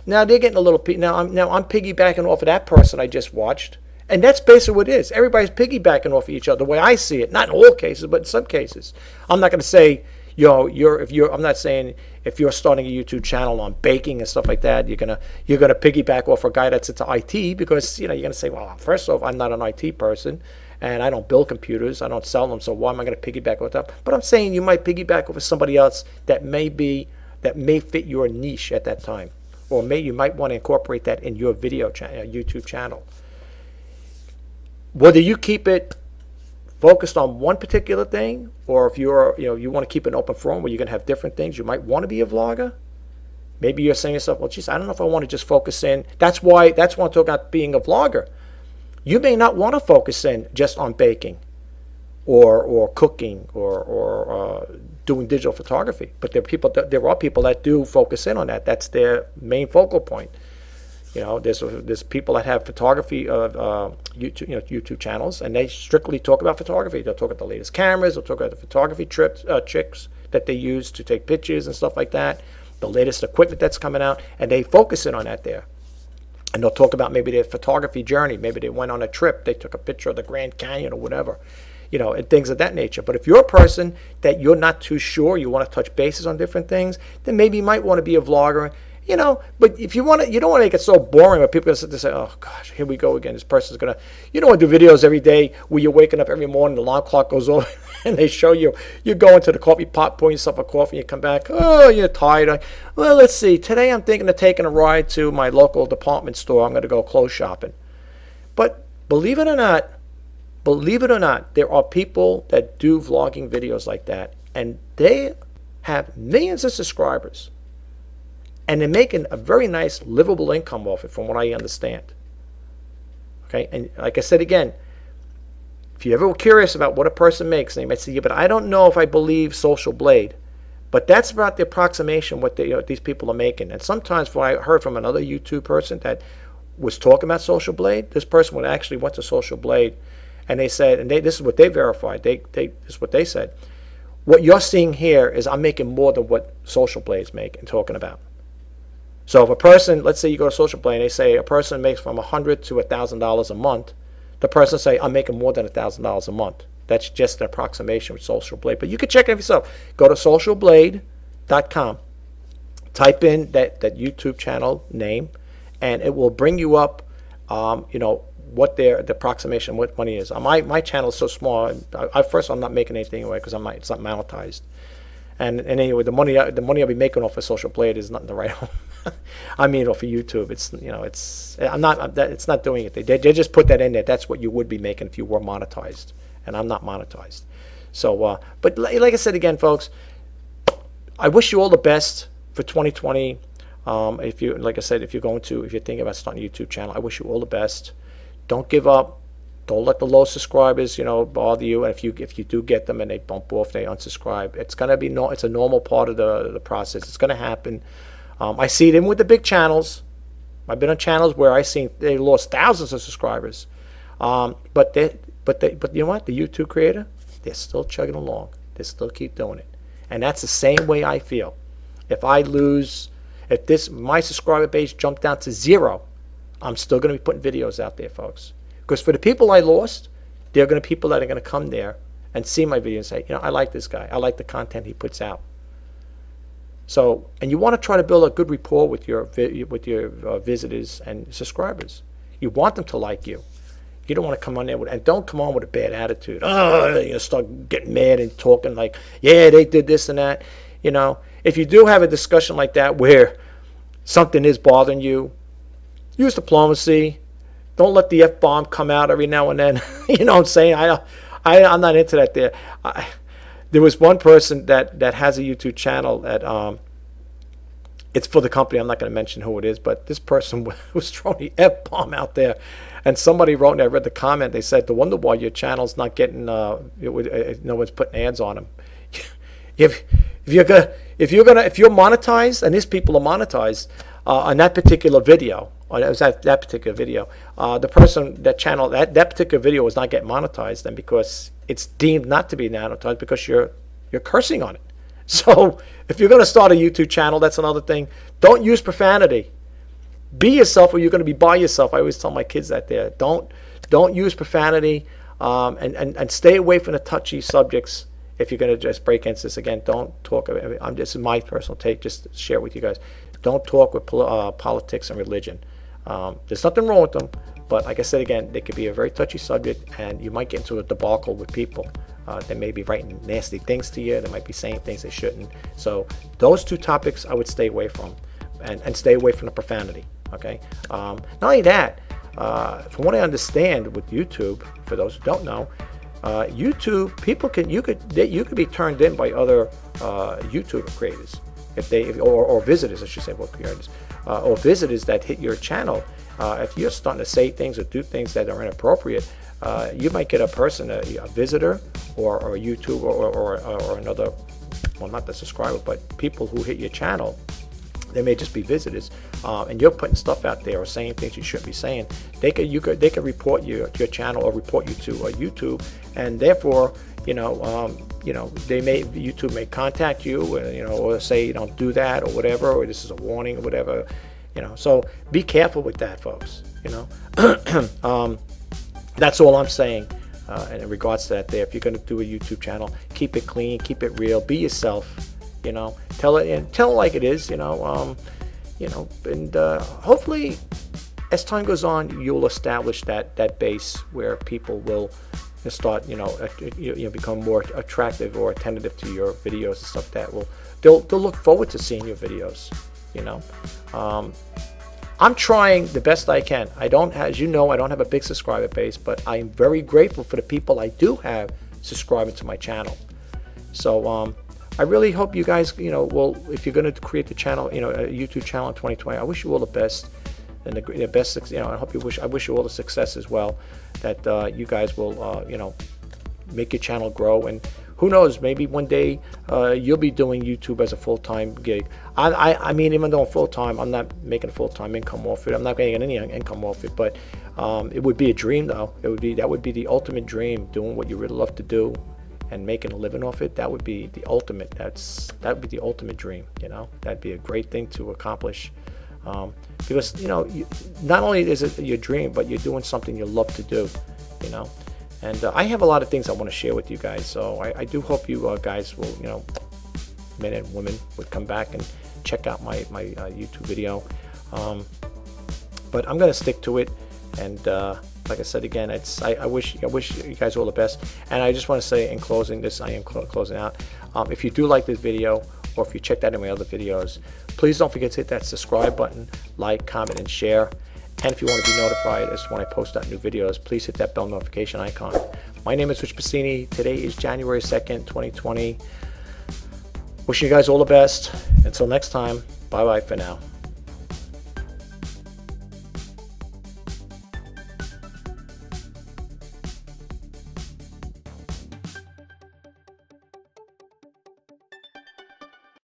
now they're getting a little... Now I'm piggybacking off of that person I just watched. And that's basically what it is. Everybody's piggybacking off of each other, the way I see it. Not in all cases, but in some cases. I'm not going to say, I'm not saying if you're starting a YouTube channel on baking and stuff like that, you're gonna piggyback off a guy that's into IT, because you're gonna say, well, first off, I'm not an IT person, and I don't build computers, I don't sell them, so why am I going to piggyback off that? But I'm saying you might piggyback off of somebody else that may fit your niche at that time, or you might want to incorporate that in your YouTube channel. Whether you keep it focused on one particular thing, or if you want to keep an open forum where you're going to have different things, you might want to be a vlogger. Maybe you're saying to yourself, well, geez, I don't know if I want to just focus in. That's why I'm talking about being a vlogger. You may not want to focus in just on baking or cooking or doing digital photography. But there are people that do focus in on that. That's their main focal point. There's people that have photography YouTube channels, and they strictly talk about photography. They'll talk about the latest cameras. They'll talk about the photography tricks that they use to take pictures and stuff like that. The latest equipment that's coming out, and they focus in on that there. And they'll talk about maybe their photography journey. Maybe they went on a trip. They took a picture of the Grand Canyon or whatever, and things of that nature. But if you're a person that you're not too sure, you want to touch bases on different things, then maybe you might want to be a vlogger. But if you don't want to make it so boring where people are going to say, oh gosh, here we go again. This person's going to, do videos every day where you're waking up every morning, the alarm clock goes off, and they show you going to the coffee pot, pouring yourself a coffee, and you come back, oh, you're tired. Well, let's see. Today I'm thinking of taking a ride to my local department store. I'm going to go clothes shopping. But believe it or not, there are people that do vlogging videos like that, and they have millions of subscribers. And they're making a very nice, livable income off it, from what I understand. Okay, and like I said again, if you ever were curious about what a person makes, they might say, yeah, but I don't know if I believe Social Blade. But that's about the approximation what these people are making. And sometimes when I heard from another YouTube person that was talking about Social Blade, this person would actually went to Social Blade, and they said, and this is what they verified. This is what they said. What you're seeing here is I'm making more than what Social Blade's making, talking about. So if a person, let's say you go to Social Blade, and they say a person makes from $100 to $1,000 a month, the person say, I'm making more than $1,000 a month. That's just an approximation with Social Blade. But you can check it yourself. Go to socialblade.com. Type in that YouTube channel name, and it will bring you up, what the approximation, what money is. My channel is so small. First, I'm not making anything anyway because it's not monetized. And anyway, the money I'll be making off of social play is nothing to write home. I mean, off of YouTube, it's not doing it. They just put that in there. That's what you would be making if you were monetized, and I'm not monetized. So, but like I said again, folks, I wish you all the best for 2020. If you, like I said, if you're thinking about starting a YouTube channel, I wish you all the best. Don't give up. Don't let the low subscribers, bother you. And if you do get them and they bump off, they unsubscribe. It's gonna be it's a normal part of the process. It's gonna happen. I see it even with the big channels. I've been on channels where I seen they lost thousands of subscribers, but you know what? The YouTube creator, they're still chugging along. They still keep doing it, and that's the same way I feel. If my subscriber base jumped down to 0, I'm still going to be putting videos out there, folks. Because for the people I lost, there are going to be people that are going to come there and see my video and say, I like this guy. I like the content he puts out. So, and you want to try to build a good rapport with your visitors and subscribers. You want them to like you. You don't want to come on there and don't come on with a bad attitude. Start getting mad and talking like, yeah, they did this and that. If you do have a discussion like that where something is bothering you, use diplomacy. Don't let the F-bomb come out every now and then. You know what I'm saying? I'm not into that there. There was one person that has a YouTube channel that it's for the company. I'm not going to mention who it is, but this person was throwing the F-bomb out there. And somebody wrote, and I read the comment, they said, "The wonder why your channel's not getting, no one's putting ads on them." If you're monetized, and these people are monetized on that particular video, or it was that particular video, the person, that channel, that particular video was not getting monetized, and because it's deemed not to be monetized because you're cursing on it. So if you're going to start a YouTube channel, that's another thing. Don't use profanity. Be yourself, or you're going to be by yourself. I always tell my kids that there. Don't use profanity, and stay away from the touchy subjects. If you're going to just break into this again, don't talk. This is my personal take, just to share it with you guys. Don't talk with politics and religion. There's nothing wrong with them, but like I said again, they could be a very touchy subject, and you might get into a debacle with people. They may be writing nasty things to you. They might be saying things they shouldn't. So those two topics I would stay away from, and stay away from the profanity. Okay. Not only that, from what I understand with YouTube, for those who don't know, YouTube, you could be turned in by other YouTube creators or visitors, I should say, or visitors that hit your channel. If you're starting to say things or do things that are inappropriate, you might get a person, a visitor, or a YouTube or another, well, not the subscriber, but people who hit your channel. They may just be visitors, and you're putting stuff out there or saying things you shouldn't be saying. They could report your channel or report you to YouTube, and therefore, YouTube may contact you, or say don't do that or whatever, or this is a warning or whatever, So be careful with that, folks. That's all I'm saying. And in regards to that, there, if you're going to do a YouTube channel, keep it clean, keep it real, be yourself. Tell it like it is, and hopefully as time goes on, you'll establish that base where people will start, become more attractive or attentive to your videos and stuff. They'll look forward to seeing your videos. I'm trying the best I can. As you know, I don't have a big subscriber base, but I'm very grateful for the people I do have subscribing to my channel. So I really hope you guys, if you're going to create the channel, a YouTube channel in 2020, I wish you all the best, and the best, I wish you all the success as well, that you guys will, make your channel grow, and who knows, maybe one day you'll be doing YouTube as a full-time gig. I mean, even though I'm full-time, I'm not making a full-time income off it. I'm not getting any income off it, but it would be a dream, though. That would be the ultimate dream, doing what you really love to do and making a living off it. That would be the ultimate. That would be the ultimate dream. That'd be a great thing to accomplish, because not only is it your dream, but you're doing something you love to do. And I have a lot of things I want to share with you guys. So I do hope you guys will, men and women, would come back and check out my YouTube video. But I'm going to stick to it, and like I said again, I wish you guys all the best. And I just want to say in closing this, I am closing out. If you do like this video, or if you checked out any of my other videos, please don't forget to hit that subscribe button, like, comment, and share. And if you want to be notified as to when I post out new videos, please hit that bell notification icon. My name is Rich Pasini. Today is January 2nd, 2020. Wishing you guys all the best. Until next time, bye-bye for now.